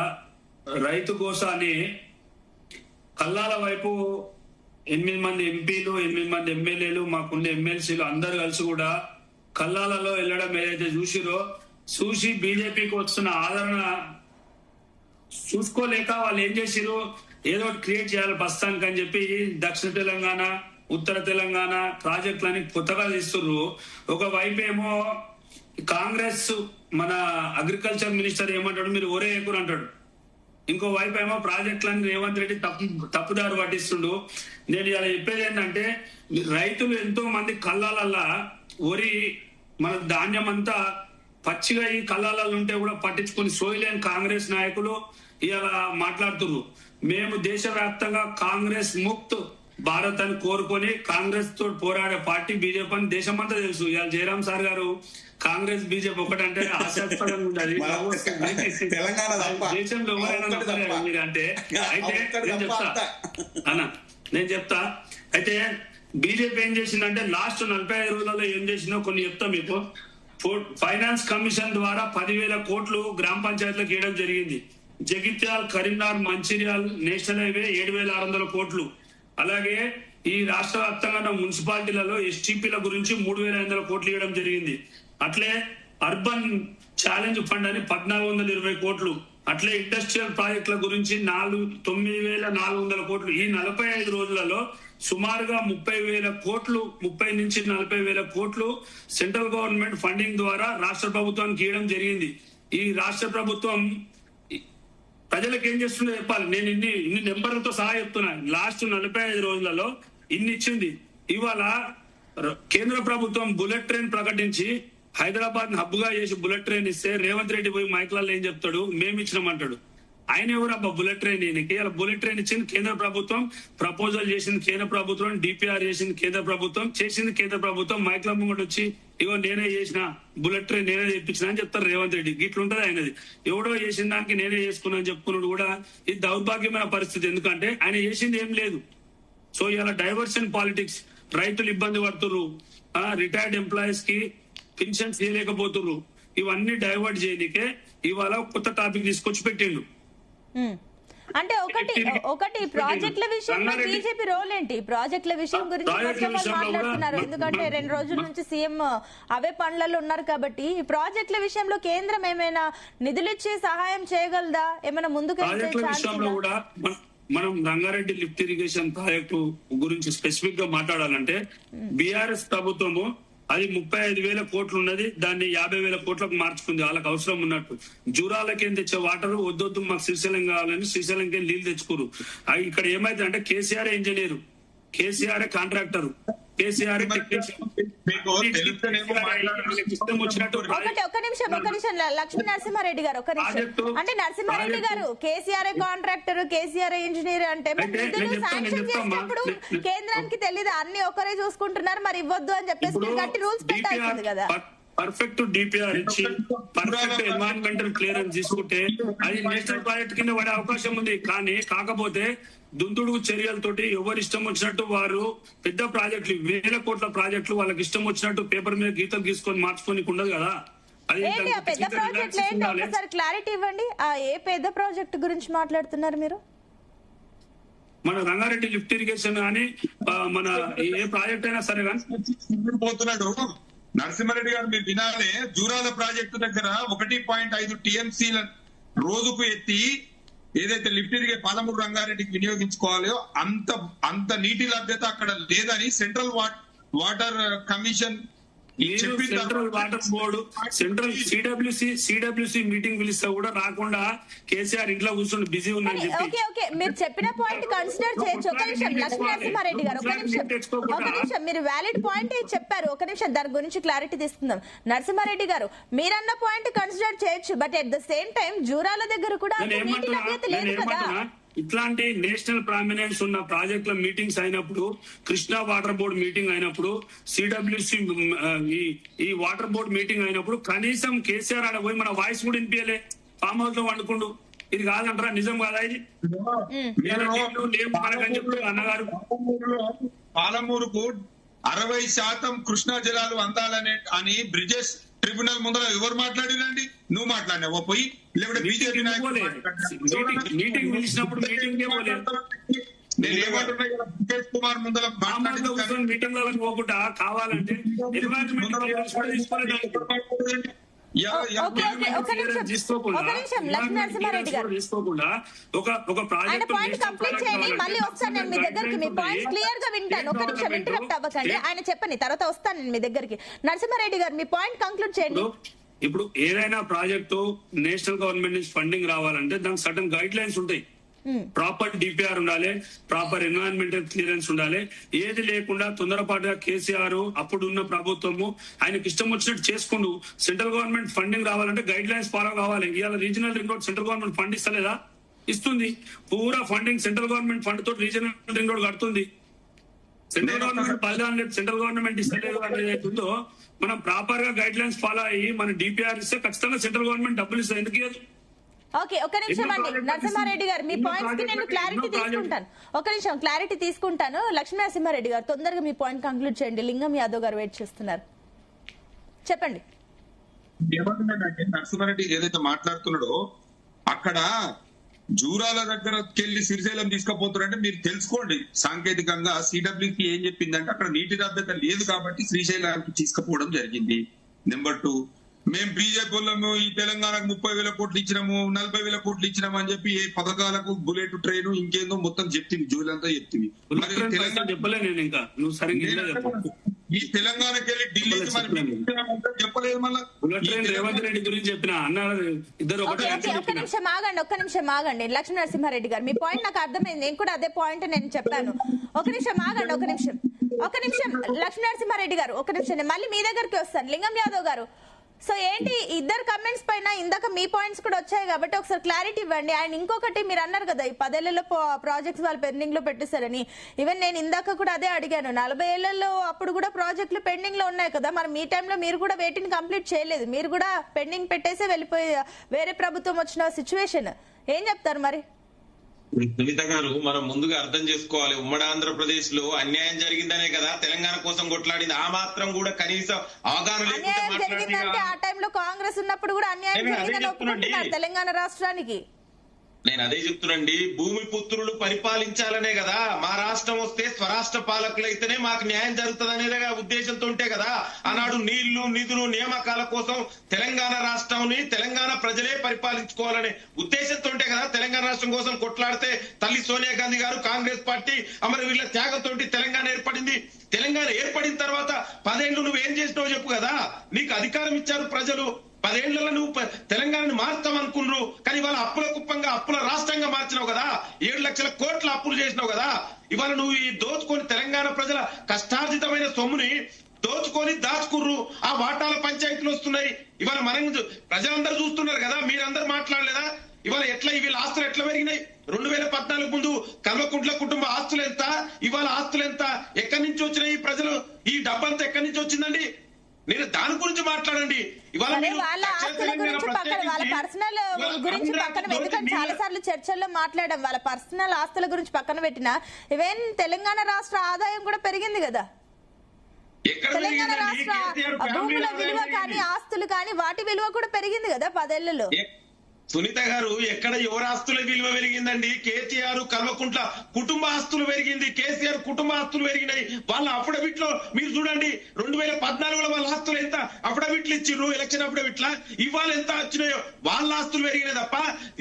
Speaker 6: రైతు కోసాన్ని కల్లాల వైపు 8 మంది ఎంపీలు, 8 మంది ఎమ్మెల్యేలు, మాకుండే ఎమ్మెల్సీలు అందరు కలిసి కూడా కల్లాలలో వెళ్ళడం ఏదైతే చూసి బీజేపీకి వస్తున్న ఆదరణ చూసుకోలేక వాళ్ళు ఏం చేసిరు, ఏదో క్రియేట్ చేయాలి బస్తానికి అని చెప్పి దక్షిణ తెలంగాణ, ఉత్తర తెలంగాణ ప్రాజెక్టులని కొత్తగా తీస్తున్నారు. ఒకవైపు ఏమో కాంగ్రెస్ మన అగ్రికల్చర్ మినిస్టర్ ఏమంటాడు, మీరు ఒరే ఎక్కువ అంటాడు. ఇంకో వైపు ఏమో ప్రాజెక్టులని రేవంత్ రెడ్డి తప్పుదారు పట్టిస్తుండు. నేను ఇలా చెప్పేది ఏంటంటే, రైతులు ఎంతో మంది కళ్ళాలల్లా వరి మన ధాన్యం అంతా పచ్చిగా ఈ కళ్ళాలలో ఉంటే కూడా పట్టించుకుని సోయలేని కాంగ్రెస్ నాయకులు ఇలా మాట్లాడుతున్నారు. మేము దేశవ్యాప్తంగా కాంగ్రెస్ ముక్త్ భారత్ అని కోరుకొని కాంగ్రెస్ తో పోరాడే పార్టీ బీజేపీ అని దేశమంతా తెలుసు. ఇవాళ జయరాం సార్ గారు కాంగ్రెస్ బీజేపీ ఒకటంటే ఆశాస్పదంగా ఉండాలి. దేశంలో ఎవరైనా మీరంటే అయితే నేను చెప్తా. అయితే బీజేపీ ఏం చేసిందంటే లాస్ట్ 45 రోజులలో ఏం చేసిందో కొన్ని చెప్తా మీకు. ఫైనాన్స్ కమిషన్ ద్వారా 10,000 కోట్లు గ్రామ పంచాయతీలకు ఇవ్వడం జరిగింది. జగిత్యాల్, కరీంనగర్, మంచిర్యాల్ నేషనల్ హైవే 7,600 కోట్లు. అలాగే ఈ రాష్ట్ర వ్యాప్తంగా మున్సిపాలిటీలలో ఎస్టీపీల గురించి 3,500 కోట్లు ఇవ్వడం జరిగింది. అట్లే అర్బన్ ఛాలెంజ్ ఫండ్ అని 1,420 కోట్లు. అట్లే ఇండస్ట్రియల్ ప్రాజెక్టుల గురించి 9,400 కోట్లు. ఈ 45 రోజులలో సుమారుగా 30,000 కోట్లు, 30 నుంచి 40,000 కోట్లు సెంట్రల్ గవర్నమెంట్ ఫండింగ్ ద్వారా రాష్ట్ర ప్రభుత్వానికి ఇవ్వడం జరిగింది. ఈ రాష్ట్ర ప్రభుత్వం ప్రజలకు ఏం చేస్తుందో చెప్పాలి. నేను ఇన్ని నెంబర్లతో సహా చెప్తున్నాను. లాస్ట్ 45 రోజులలో ఇన్ని ఇచ్చింది. ఇవాళ కేంద్ర ప్రభుత్వం బుల్లెట్ ట్రైన్ ప్రకటించి హైదరాబాద్ హబ్ గా చేసి బుల్లెట్ ట్రైన్ ఇస్తే రేవంత్ రెడ్డి పోయి మైక్లలో ఏం చెప్తాడు, మేము ఇచ్చినామంటాడు. ఆయన ఎవరు అబ్బా బుల్లెట్ ట్రైన్? ఈయనకి ఇలా బుల్లెట్ ట్రైన్ ఇచ్చింది కేంద్ర ప్రభుత్వం, ప్రపోజల్ చేసింది కేంద్ర ప్రభుత్వం, డిపిఆర్ చేసింది కేంద్ర ప్రభుత్వం, చేసింది కేంద్ర ప్రభుత్వం. మైక్ల ముంగట వచ్చి ఇగో నేనే చేసిన బుల్లెట్ ట్రైన్, నేనే తెప్పించిన అని చెప్తారు రేవంత్ రెడ్డి. ఇట్లుంటది ఆయనది. ఎవడో చేసిన దానికి నేనే చేసుకున్నా అని చెప్పుకున్నాడు కూడా. ఇది దౌర్భాగ్యమైన పరిస్థితి. ఎందుకంటే ఆయన చేసింది ఏం లేదు. సో ఇలా డైవర్షన్ పాలిటిక్స్, రైతులు ఇబ్బంది పడుతున్నారు, రిటైర్డ్ ఎంప్లాయీస్ కి పెన్షన్స్ చేయలేకపోతున్నారు. ఇవన్నీ డైవర్ట్ చేయడానికే ఇవాళ కొత్త టాపిక్ తీసుకొచ్చి పెట్టిండు.
Speaker 1: అంటే ఒకటి ప్రాజెక్టుల విషయంలో బీజేపీ రోల్ ఏంటి? ప్రాజెక్టుల విషయం గురించి మాట్లాడుతున్నారు. ఎందుకంటే 2 రోజుల నుంచి సీఎం అవే పనులలో ఉన్నారు కాబట్టి ఈ ప్రాజెక్టుల విషయంలో కేంద్రం ఏమైనా నిధులు ఇచ్చి సహాయం చేయగలదా? ఏమైనా ముందుకు
Speaker 6: మనం రంగారెడ్డి లిఫ్ట్ ఇరిగేషన్ ప్రాజెక్టు గురించి స్పెసిఫిక్ గా మాట్లాడాలంటే బీఆర్ఎస్ ప్రభుత్వము అది 35,000 కోట్లు ఉన్నది, దాన్ని 50,000 కోట్లకు మార్చుకుంది వాళ్ళకి అవసరం ఉన్నట్టు. జూరాలకేం తెచ్చే వాటర్ వద్దొద్దు మాకు శ్రీశైలం కావాలని శ్రీశైలంకి నీళ్లు తెచ్చుకోరు. ఇక్కడ ఏమైతే అంటే కేసీఆర్ ఇంజనీరు, కేసీఆర్ కాంట్రాక్టర్, కేసీఆర్
Speaker 1: ఒక్క నిమిషం లక్ష్మీ నరసింహారెడ్డి గారు ఒక్క నిమిషం. అంటే నరసింహారెడ్డి గారు కేసీఆర్ కాంట్రాక్టర్, కేసీఆర్ ఇంజనీర్ అంటే శాంక్షన్ చేసినప్పుడు కేంద్రానికి తెలీదు అన్ని ఒకరే చూసుకుంటున్నారు మరి ఇవ్వద్దు అని చెప్పేసి గట్టి రూల్స్ పెట్టాల్సింది కదా.
Speaker 6: పర్ఫెక్ట్ డిపిఆర్ ఇచ్చి పర్ఫెక్ట్ ఎన్వైరన్మెంటల్ క్లియరెన్స్ తీసుకుంటే అది నేషనల్ ప్రాజెక్ట్ కింద పడే అవకాశం ఉంది. కాకపోతే దుందుడు చర్యలతోటి ఎవరు ఇష్టం వచ్చినట్టు వారు పెద్ద ప్రాజెక్టులు 1,000 కోట్ల ప్రాజెక్టులు వాళ్ళకి ఇష్టం వచ్చినట్టు పేపర్ మీద గీతలు గీసుకొని మార్చుకొని ఉండదు కదా. అది
Speaker 1: పెద్ద ప్రాజెక్ట్ ఏంటి ఒకసారి క్లారిటీ ఇవ్వండి. ఏ పెద్ద ప్రాజెక్ట్ గురించి మాట్లాడుతున్నారు మీరు?
Speaker 6: మన రంగారెడ్డి లిఫ్ట్ ఇరిగేషన్ కానీ మన ఏ ప్రాజెక్ట్ అయినా సరే కానీ
Speaker 3: పోతున్నాడు. నరసింహారెడ్డి గారు మీరు వినాలి, జూరాల ప్రాజెక్టు దగ్గర 1.5 TMC రోజుకు ఎత్తి ఏదైతే లిఫ్ట్ ఇరిగే పాలమూరు రంగారెడ్డికి వినియోగించుకోవాలో అంత నీటి లభ్యత అక్కడ లేదని central water commission
Speaker 6: central water board central CWC meeting పిలిస్తే కూడా రాకుండా కేసీఆర్ ఇంట్లో కూర్చొని బిజీ ఉందని చెప్పి.
Speaker 1: ఓకే ఓకే మీరు చెప్పిన పాయింట్ కన్సిడర్ చేయొచ్చు. ఒక నిమిషం లక్ష్మీ నరసింహారెడ్డి గారు, ఒక నిమిషం మీరు వ్యాలిడ్ పాయింట్ చెప్పారు. ఒక నిమిషం దాని గురించి క్లారిటీ తీసుకుందాం. నరసింహారెడ్డి గారు మీరన్న పాయింట్ కన్సిడర్ చేయొచ్చు, but at the same time Jurala దగ్గర కూడా నీటి లభ్యత లేదు కదా.
Speaker 6: ఇట్లాంటి నేషనల్ ప్రామినెన్స్ ఉన్న ప్రాజెక్టుల మీటింగ్స్ అయినప్పుడు, కృష్ణా వాటర్ బోర్డు మీటింగ్ అయినప్పుడు, సిడబ్ల్యూసి ఈ వాటర్ బోర్డు మీటింగ్ అయినప్పుడు కనీసం కేసీఆర్ ఆడ పోయి మన వాయిస్ కూడా వినిపించలే, ఫామ్ హౌస్ లో వండుకుండు. ఇది కాదంటారా? నిజం కాదా ఇది? మనకని చెప్తారు అన్నగారు.
Speaker 3: పాలమూరుకు 60% కృష్ణా జలాలు అందాలనే అని బ్రిజేష్ ట్రిబ్యునల్ ముందర ఎవరు మాట్లాడినండి? నువ్వు మాట్లాడినావా పోయి? లేకుంటే బీజేపీ
Speaker 6: మీటింగ్ పిలిచినప్పుడు మీటింగ్
Speaker 3: నేను ఏమంటున్నా, ముఖేష్ కుమార్ ముందర
Speaker 6: మీటింగ్ లో పోకుండా కావాలంటే తీసుకోకుండా ఒక ప్రాజెక్ట్
Speaker 1: కంప్లీట్ చేయండి. మళ్ళీ వస్తాను నేను మీ దగ్గరికి, మీ పాయింట్స్ క్లియర్ గా వింటాను. ఒక నిమిషం ఇంటరప్ట్ అవ్వకండి, ఆయన చెప్పండి, తర్వాత వస్తాను నేను మీ దగ్గరికి. నరసింహారెడ్డి గారు మీ పాయింట్ కంక్లూడ్ చేయండి.
Speaker 6: ఇప్పుడు ఏదైనా ప్రాజెక్టు నేషనల్ గవర్నమెంట్ నుంచి ఫండింగ్ రావాలంటే దానికి సర్టన్ గైడ్ లైన్స్ ఉంటాయి. ప్రాపర్ డిపిఆర్ ఉండాలి, ప్రాపర్ ఎన్విరాన్మెంటల్ క్లియరెన్స్ ఉండాలి. ఏది లేకుండా తొందరపాటుగా కేసీఆర్ అప్పుడున్న ప్రభుత్వము ఆయనకి ఇష్టం వచ్చినట్టు చేసుకుంటూ సెంట్రల్ గవర్నమెంట్ ఫండింగ్ రావాలంటే గైడ్ లైన్స్ ఫాలో కావాలి. ఇవాళ regional ring road central government fund ఇస్తలేదా? ఇస్తుంది. పూరా ఫండింగ్ సెంట్రల్ గవర్నమెంట్ ఫండ్ తోటి రీజనల్ రింగ్ రోడ్ కడుతుంది. సెంట్రల్ గవర్నమెంట్ బలిదానం లేదు, సెంట్రల్ గవర్నమెంట్ ఇస్తలేదు అనేది అవుతుందో మనం ప్రాపర్ గా గైడ్ లైన్స్ ఫాలో అయ్యి మన డిపిఆర్ ఇస్తే ఖచ్చితంగా సెంట్రల్ గవర్నమెంట్ డబ్బులు ఇస్తుంది. ఎందుకు ఇవ్వదు?
Speaker 1: ఓకే ఒక నిమిషం అండి నరసింహారెడ్డి గారు, మీ పాయింట్స్ కి నేను క్లారిటీ తీసుకుంటాను. ఒక నిమిషం క్లారిటీ తీసుకుంటాను. లక్ష్మీ నరసింహారెడ్డి గారు తొందరగా మీ పాయింట్ కంక్లూడ్ చేయండి. లింగం యాదవ్ గారు వెయిట్ చేస్తున్నారు, చెప్పండి.
Speaker 3: ఏమంటున్నాడంటే నరసింహారెడ్డి ఏదైతే మాట్లాడుతున్నాడో అక్కడ జూరాల దగ్గరకి వెళ్ళి శ్రీశైలం తీసుకుపోతున్నారంటే మీరు తెలుసుకోండి. సాంకేతికంగా సిడబ్ల్యూకి ఏం చెప్పిందంటే అక్కడ నీటి లభ్యత లేదు కాబట్టి శ్రీశైలానికి తీసుకుపోవడం జరిగింది. నెంబర్ 2, మేము బీజేపీ వాళ్ళము ఈ తెలంగాణకు 30,000 కోట్లు ఇచ్చినాము, 40,000 కోట్లు ఇచ్చినాము అని చెప్పి ఏ పథకాలకు బుల్లెట్ ట్రైన్ ఇంకేందో మొత్తం చెప్తుంది, జూలంతా చెప్తుంది. ఈ తెలంగాణకి వెళ్ళి ఢిల్లీకి చెప్పలేదు. మళ్ళీ
Speaker 6: రేవంత్ రెడ్డి గురించి చెప్పిన
Speaker 1: ఒక్క నిమిషం ఆగండి లక్ష్మీ నరసింహారెడ్డి గారు, మీ పాయింట్ నాకు అర్థమైంది. నేను కూడా అదే పాయింట్ నేను చెప్పాను. ఒక నిమిషం ఆగండి, ఒక నిమిషం లక్ష్మీ నరసింహారెడ్డి గారు, ఒక నిమిషం నేను మళ్ళీ మీ దగ్గరికి వస్తాను. లింగం యాదవ్ గారు, సో ఏంటి ఇద్దరు కమెంట్స్ పైన ఇందాక మీ పాయింట్స్ కూడా వచ్చాయి కాబట్టి ఒకసారి క్లారిటీ ఇవ్వండి. అండ్ ఇంకొకటి మీరు అన్నారు కదా ఈ 10 ఏళ్లలో ప్రాజెక్ట్స్ వాళ్ళు పెండింగ్ లో పెట్టేశారని. ఈవెన్ నేను ఇందాక కూడా అదే అడిగాను, 40 ఏళ్లలో అప్పుడు కూడా ప్రాజెక్టులు పెండింగ్ లో ఉన్నాయి కదా, మరి మీ టైంలో మీరు కూడా వేటిని కంప్లీట్ చేయలేదు, మీరు కూడా పెండింగ్ పెట్టేసే వెళ్ళిపోయి వేరే ప్రభుత్వం వచ్చిన సిచ్యువేషన్. ఏం చెప్తారు మరి?
Speaker 2: సునీత గారు, మనం ముందుగా అర్థం చేసుకోవాలి, ఉమ్మడి ఆంధ్రప్రదేశ్ లో అన్యాయం జరిగిందనే కదా తెలంగాణ కోసం కొట్లాడింది. ఆ మాత్రం కూడా కనీసం అవగాహన
Speaker 1: జరిగిందంటే ఆ టైంలో కాంగ్రెస్ ఉన్నప్పుడు కూడా అన్యాయం జరిగిందని ఒప్పుకుంటున్నారు తెలంగాణ రాష్ట్రానికి.
Speaker 2: నేను అదే చెప్తున్నాండి, భూమి పుత్రులు పరిపాలించాలనే కదా, మా రాష్ట్రం వస్తే స్వరాష్ట్ర పాలకులైతేనే మాకు న్యాయం జరుగుతుంది అనేది ఉద్దేశంతో ఉంటే కదా ఆనాడు నీళ్లు నిధులు నియామకాల కోసం తెలంగాణ రాష్ట్రాన్ని తెలంగాణ ప్రజలే పరిపాలించుకోవాలనే ఉద్దేశంతో ఉంటే కదా తెలంగాణ రాష్ట్రం కోసం కొట్లాడితే తల్లి సోనియా గాంధీ గారు కాంగ్రెస్ పార్టీ అమరవీరుల త్యాగంతో తెలంగాణ ఏర్పడింది. తెలంగాణ ఏర్పడిన తర్వాత 10 ఏళ్లు నువ్వేం చేసినావు చెప్పు కదా. నీకు అధికారం ఇచ్చారు ప్రజలు, 10 ఏళ్లలో నువ్వు తెలంగాణను మార్చాం అనుకున్నారు, కానీ ఇవాళ అప్పుల కుప్పంగా అప్పుల రాష్ట్రంగా మార్చినావు కదా, 7 లక్షల కోట్ల అప్పులు చేసినావు కదా. ఇవాళ నువ్వు ఈ దోచుకొని తెలంగాణ ప్రజల కష్టార్జితమైన సొమ్ముని దోచుకొని దాచుకుర్రు, ఆ వాటాల పంచాయతీలు వస్తున్నాయి. ఇవాళ మనం ప్రజలందరూ చూస్తున్నారు కదా, మీరందరూ మాట్లాడలేదా? ఇవాళ ఎట్లా వీళ్ళ ఆస్తులు ఎట్లా పెరిగినాయి? 2014 ముందు కల్వకుంట్ల కుటుంబ ఆస్తులు ఎంత, ఇవాళ ఆస్తులు ఎంత, ఎక్కడి నుంచి వచ్చినాయి? ప్రజలు ఈ డబ్బంతా ఎక్కడి నుంచి వచ్చిందండి? నేను దాని గురించి మాట్లాడండి. ఇవాళ
Speaker 1: వాళ్ళ ఆస్తుల గురించి పక్కన, వాళ్ళ పర్సనల్ గురించి పక్కన, ఎందుకంటే చాలా సార్లు చర్చల్లో మాట్లాడడం, వాళ్ళ పర్సనల్ ఆస్తుల గురించి పక్కన పెట్టినా ఈవెన్ తెలంగాణ రాష్ట్ర ఆదాయం కూడా పెరిగింది కదా. తెలంగాణ రాష్ట్ర భూముల విలువ కానీ ఆస్తులు కానీ వాటి విలువ కూడా పెరిగింది కదా 10 ఏళ్లలో.
Speaker 2: సునీత గారు ఎక్కడ ఎవరి ఆస్తుల విలువ పెరిగిందండి? కేసీఆర్ కల్వకుంట్ల కుటుంబ ఆస్తులు పెరిగింది, కేసీఆర్ కుటుంబ ఆస్తులు పెరిగినాయి. వాళ్ళ అఫిడవిట్ లో మీరు చూడండి 2014లో వాళ్ళ ఆస్తులు ఎంత అఫిడవిట్లు ఇచ్చిర్రు, ఎలక్షన్ అఫిడవిట్ల ఇవాళ ఎంత వచ్చినాయో వాళ్ళ ఆస్తులు పెరిగినాయి తప్ప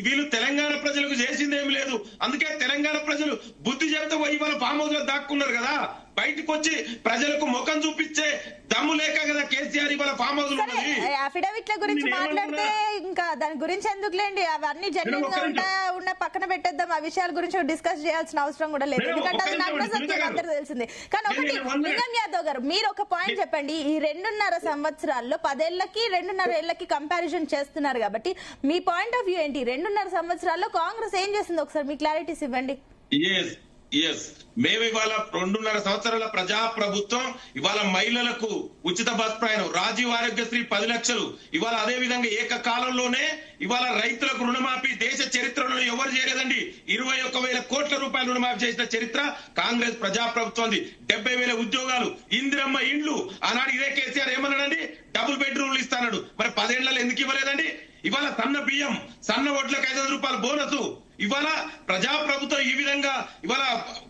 Speaker 2: వీళ్ళు తెలంగాణ ప్రజలకు చేసింది ఏమి లేదు. అందుకే తెలంగాణ ప్రజలు బుద్ధి చెప్తే ఇవాళ ఫామ్ హౌస్ లో దాక్కున్నారు కదా. బయటకు వచ్చి ప్రజలకు ముఖం చూపించే దమ్ము లేక కదా కేసీఆర్ ఇవాళ ఫామ్ హౌస్ లో ఉన్నది.
Speaker 1: అఫిడవిట్ల గురించి మాట్లాడితే ఇంకా దాని గురించి ఎందుకులేండి, అవన్నీ జెన్యున్ గా ఉన్న పక్కన పెట్టేద్దాం. ఆ విషయాల గురించి డిస్కస్ చేయాల్సిన అవసరం కూడా లేదు, ఎందుకంటే అది నాకు సత్యం అందరూ తెలిసింది. కానీ ఒకటి లింగం యాదవ్ గారు, మీరు ఒక పాయింట్ చెప్పండి. ఈ 2.5 సంవత్సరాల్లో 10 ఏళ్లకి 2.5 ఏళ్లకి కంపారిజన్ చేస్తున్నారు కాబట్టి మీ పాయింట్ ఆఫ్ వ్యూ ఏంటి? 2.5 సంవత్సరాల్లో కాంగ్రెస్ ఏం చేసింది ఒకసారి మీ క్లారిటీస్ ఇవ్వండి.
Speaker 2: మేము ఇవాళ 2.5 సంవత్సరాల ప్రజా ప్రభుత్వం ఇవాళ మహిళలకు ఉచిత బస్ ప్రయాణం, రాజీవ్ ఆరోగ్యశ్రీ 10 లక్షలు, ఇవాళ అదే విధంగా ఏకకాలంలోనే ఇవాళ రైతులకు రుణమాఫీ దేశ చరిత్రలో ఎవరు చేయలేదండి. 21,000 కోట్ల రూపాయలు రుణమాఫీ చేసిన చరిత్ర కాంగ్రెస్ ప్రజా ప్రభుత్వంది. 70,000 ఉద్యోగాలు, ఇందిరమ్మ ఇండ్లు. ఆనాడు ఇదే కేసీఆర్ ఏమన్నాడండి? డబుల్ బెడ్రూమ్లు ఇస్తాడు. మరి 10 ఏళ్లలో ఎందుకు ఇవ్వలేదండి? ఇవాళ సన్న బియ్యం, సన్న వడ్లకు 500 రూపాయలు బోనసు. ఇవాళ ప్రజా ప్రభుత్వం ఈ విధంగా ఇవాళ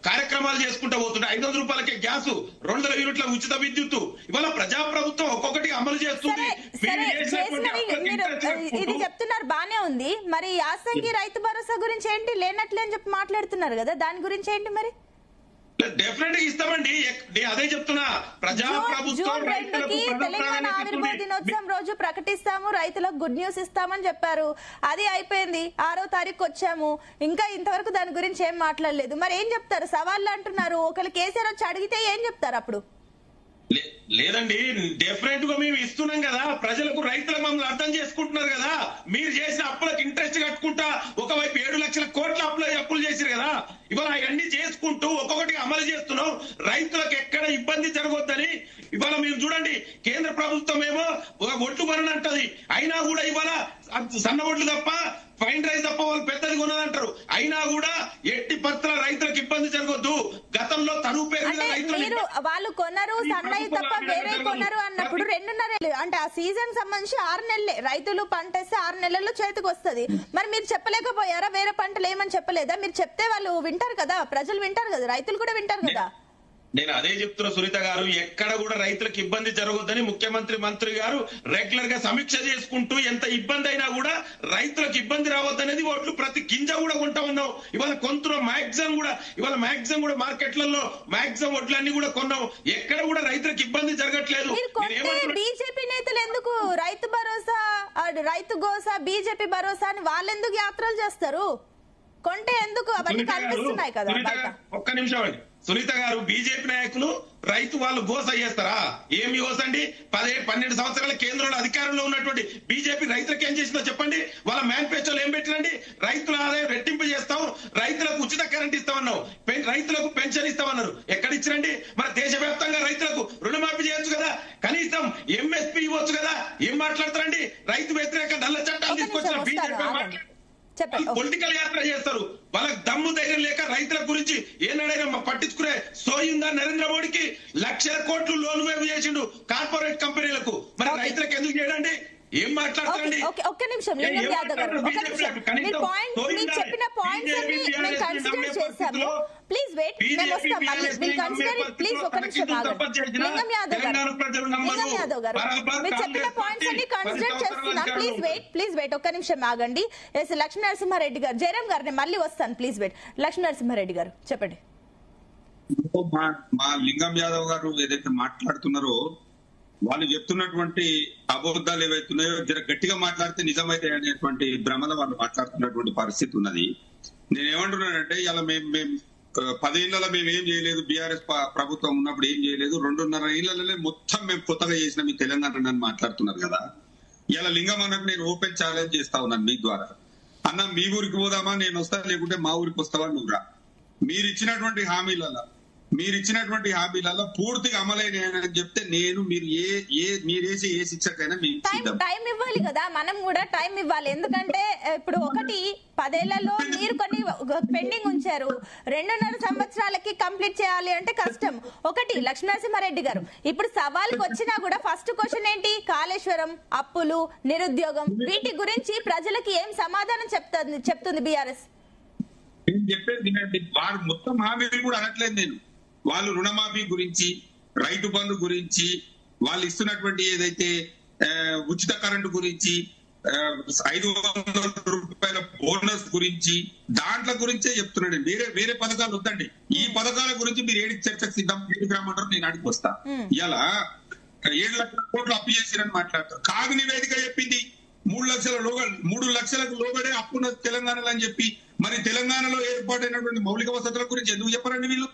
Speaker 2: కార్యక్రమాలు చేసుకుంటూ పోతుంటే 500 రూపాయలకే గ్యాస్, 200 యూనిట్ల ఉచిత విద్యుత్తు ఇవాళ ప్రజా ప్రభుత్వం ఒక్కొక్కటి అమలు చేస్తుంది.
Speaker 1: ఇది చెప్తున్నారు బానే ఉంది, మరి యాసంగి రైతు భరోసా గురించి ఏంటి? లేనట్లే అని చెప్పి మాట్లాడుతున్నారు కదా, దాని గురించి ఏంటి మరి?
Speaker 2: డెఫినెట్ గా ఇస్తామండి. అదే చెప్తున్నా, ప్రజా ప్రభుత్వం
Speaker 1: తెలంగాణ ఆవిర్భావ దినోత్సవం రోజు ప్రకటిస్తాము, రైతులకు గుడ్ న్యూస్ ఇస్తామని చెప్పారు. అది అయిపోయింది, 6వ తారీఖు వచ్చాము, ఇంకా ఇంతవరకు దాని గురించి ఏం మాట్లాడలేదు. మరి ఏం చెప్తారు? సవాళ్ళు అంటున్నారు. ఒకళ్ళు కేసీఆర్ వచ్చి అడిగితే ఏం చెప్తారు అప్పుడు?
Speaker 2: లేదండి, డెఫినెట్ గా మేము ఇస్తున్నాం కదా. ప్రజలకు రైతుల మమ్మల్ని అర్థం చేసుకుంటున్నారు కదా. మీరు చేసిన అప్పులకు ఇంట్రెస్ట్ కట్టుకుంటా ఒకవైపు 7 లక్షల కోట్ల అప్పులు చేశారు కదా. ఇవాళ అవన్నీ చేసుకుంటూ ఒక్కొక్కటి అమలు చేస్తున్నాం. రైతులకు ఎక్కడ ఇబ్బంది జరగొద్దని ఇవాళ మేము చూడండి, కేంద్ర ప్రభుత్వం ఏమో ఒడ్లు కొనంటది, అయినా కూడా ఇవాళ సన్న ఒడ్లు తప్ప ఫైన్ రైస్ తప్ప వాళ్ళు పెద్దది కొనదంటారు. అయినా కూడా ఎట్టి పరిస్థితుల రైతులకు ఇబ్బంది జరగొద్దు. గతంలో తరువు పేరు
Speaker 1: మీరు వాళ్ళు కొనరు, సన్నయి తప్ప వేరే కొనరు అన్నప్పుడు 2.5 ఏళ్ళు అంటే ఆ సీజన్ సంబంధించి 6 నెలలే రైతులు పంట వేస్తే 6 నెలల్లో చేతికి వస్తుంది. మరి మీరు చెప్పలేకపోయారా? వేరే పంటలు ఏమని చెప్పలేదా? మీరు చెప్తే వాళ్ళు వింటారు కదా, ప్రజలు వింటారు కదా, రైతులు కూడా వింటారు కదా.
Speaker 2: నేను అదే చెప్తున్నా సునీత గారు, ఎక్కడ కూడా రైతులకు ఇబ్బంది జరగొద్దని మంత్రి గారు రెగ్యులర్ గా సమీక్ష చేసుకుంటూ ఎంత ఇబ్బంది అయినా కూడా రైతులకు ఇబ్బంది రావద్దనేది ఓట్లు ప్రతి గింజ కూడా కొంటా ఉన్నాం. ఇవాళ కొంటున్నాం, మాక్సిమం కూడా మార్కెట్లలో మాక్సిమం వడ్లన్నీ కూడా కొన్నాం. ఎక్కడ కూడా రైతులకు ఇబ్బంది జరగట్లేదు.
Speaker 1: బీజేపీ నేతలు ఎందుకు రైతు భరోసా, రైతు గోసా, బీజేపీ భరోసా అని వాళ్ళెందుకు యాత్రలు చేస్తారు? కొంటే ఎందుకు? అవన్నీ కనిపిస్తున్నాయి కదా బయట.
Speaker 2: ఒక్క నిమిషం అండి సునీత గారు, బీజేపీ నాయకులు రైతు వాళ్ళు గోస చేస్తారా? ఏమి గోస అండి? 12 సంవత్సరాల కేంద్రంలో అధికారంలో ఉన్నటువంటి బీజేపీ రైతులకు ఏం చేసిందో చెప్పండి. వాళ్ళ మేనిఫెస్టోలో ఏం పెట్టినండి? రైతుల ఆదాయం రెట్టింపు చేస్తాం, రైతులకు ఉచిత కరెంట్ ఇస్తామన్నావు, రైతులకు పెన్షన్ ఇస్తామన్నారు. ఎక్కడ ఇచ్చినండి? మన దేశవ్యాప్తంగా రైతులకు రుణమాఫీ చేయొచ్చు కదా, కనీసం ఎంఎస్పీ ఇవ్వచ్చు కదా. ఏం మాట్లాడతారండి? రైతు వ్యతిరేక నల్ల చట్టాలు తీసుకొచ్చిన బీజేపీ పొలిటికల్ యాత్ర చేస్తారు. వాళ్ళకి దమ్ము ధైర్యం లేక రైతుల గురించి ఏనాడైనా పట్టించుకునే సోయిందా? నరేంద్ర మోడీకి లక్షల కోట్లు లోన్ వేవ్ చేసిండు కార్పొరేట్ కంపెనీలకు, మరి రైతులకు ఎందుకు చేయడండి? ఏం మాట్లాడతారండి?
Speaker 1: ఒక్క నిమిషం లింగం యాదవ్ గారు, మీరు చెప్పిన పాయింట్స్ అన్ని మేము కన్సిడర్ చేశాము. ప్లీజ్ వెయిట్, మేము వస్తాం మళ్ళీ. Will consider it. ప్లీజ్ ఒక్క నిమిషం ఆగండి. లింగం యాదవ్ గారు, మీరు చెప్పిన పాయింట్స్ అన్ని కన్సిడర్ చేస్తున్నాం. ప్లీజ్ వెయిట్ ఒక్క నిమిషం ఆగండి. ఎస్ లక్ష్మీ నరసింహారెడ్డి గారు, జయరామ్ గారు, నేను మళ్ళీ వస్తాను. Please wait. లక్ష్మీ నరసింహారెడ్డి గారు చెప్పండి.
Speaker 3: మా లింగం యాదవ్ గారు ఏదైతే మాట్లాడుతున్నారో వాళ్ళు చెప్తున్నటువంటి అబద్ధాలు ఏవైతున్నాయో జర గట్టిగా మాట్లాడితే నిజమైతే అనేటువంటి భ్రమలో వాళ్ళు మాట్లాడుతున్నటువంటి పరిస్థితి ఉన్నది. నేనేమంటున్నానంటే ఇలా మేము 10 ఏళ్లలో మేము ఏం చేయలేదు, బీఆర్ఎస్ ప్రభుత్వం ఉన్నప్పుడు ఏం చేయలేదు, 2.5 ఏళ్లలోనే మొత్తం మేము కొత్తగా చేసిన మీ తెలంగాణ అని మాట్లాడుతున్నారు కదా. ఇలా లింగం అన్నట్టు నేను ఓపెన్ ఛాలెంజ్ చేస్తా ఉన్నాను మీ ద్వారా. అన్న మీ ఊరికి పోదామా, నేను వస్తా, లేకుంటే మా ఊరికి వస్తావా నువ్వురా. మీరు ఇచ్చినటువంటి హామీలలో మీరు ఇచ్చినటువంటి హామీలలో పూర్తిగా అమలైనాయని చెప్తే మీరేసే ఏ శిక్షకైనా మీకు సిద్ధం.
Speaker 1: టైం ఇవ్వాలి కదా, మనం కూడా టైం ఇవ్వాలి. ఎందుకంటే ఇప్పుడు 10 ఏళ్లలో మీరు కొన్ని పెండింగ్ ఉంచారు, 2.5 సంవత్సరాలకి కంప్లీట్ చేయాలి అంటే కష్టం. లక్ష్మీనరసింహారెడ్డి గారు, ఇప్పుడు సవాల్కి వచ్చినా కూడా ఫస్ట్ క్వశ్చన్ ఏంటి? కాళేశ్వరం, అప్పులు, నిరుద్యోగం, వీటి గురించి ప్రజలకి ఏం సమాధానం చెప్తుంది బీఆర్ఎస్?
Speaker 3: నేను చెప్పేది వినండి, వారు మొత్తం హామీలు కూడా అనట్లేదు నేను. వాళ్ళు రుణమాఫీ గురించి, రైతు బంధు గురించి, వాళ్ళు ఇస్తున్నటువంటి ఏదైతే ఉచిత కరెంటు గురించి, 500 రూపాయల బోనస్ గురించి, దాంట్ల గురించే చెప్తున్నాడు. వేరే పథకాలు వద్దండి. ఈ పథకాల గురించి మీరు ఏడికి చర్చకు సిద్ధం, ఏడికి రమ్మంటారు, నేను అడిగి వస్తా. ఇలా 7 లక్షల కోట్లు అప్పు చేసిరని మాట్లాడతారు. కాగు నివేదిక చెప్పింది 3 లక్షలకు లోబడే అప్పున్న తెలంగాణలో అని చెప్పి, మరి తెలంగాణలో ఏర్పాటైనటువంటి మౌలిక వసతుల గురించి ఎందుకు చెప్పరండి? వీళ్ళు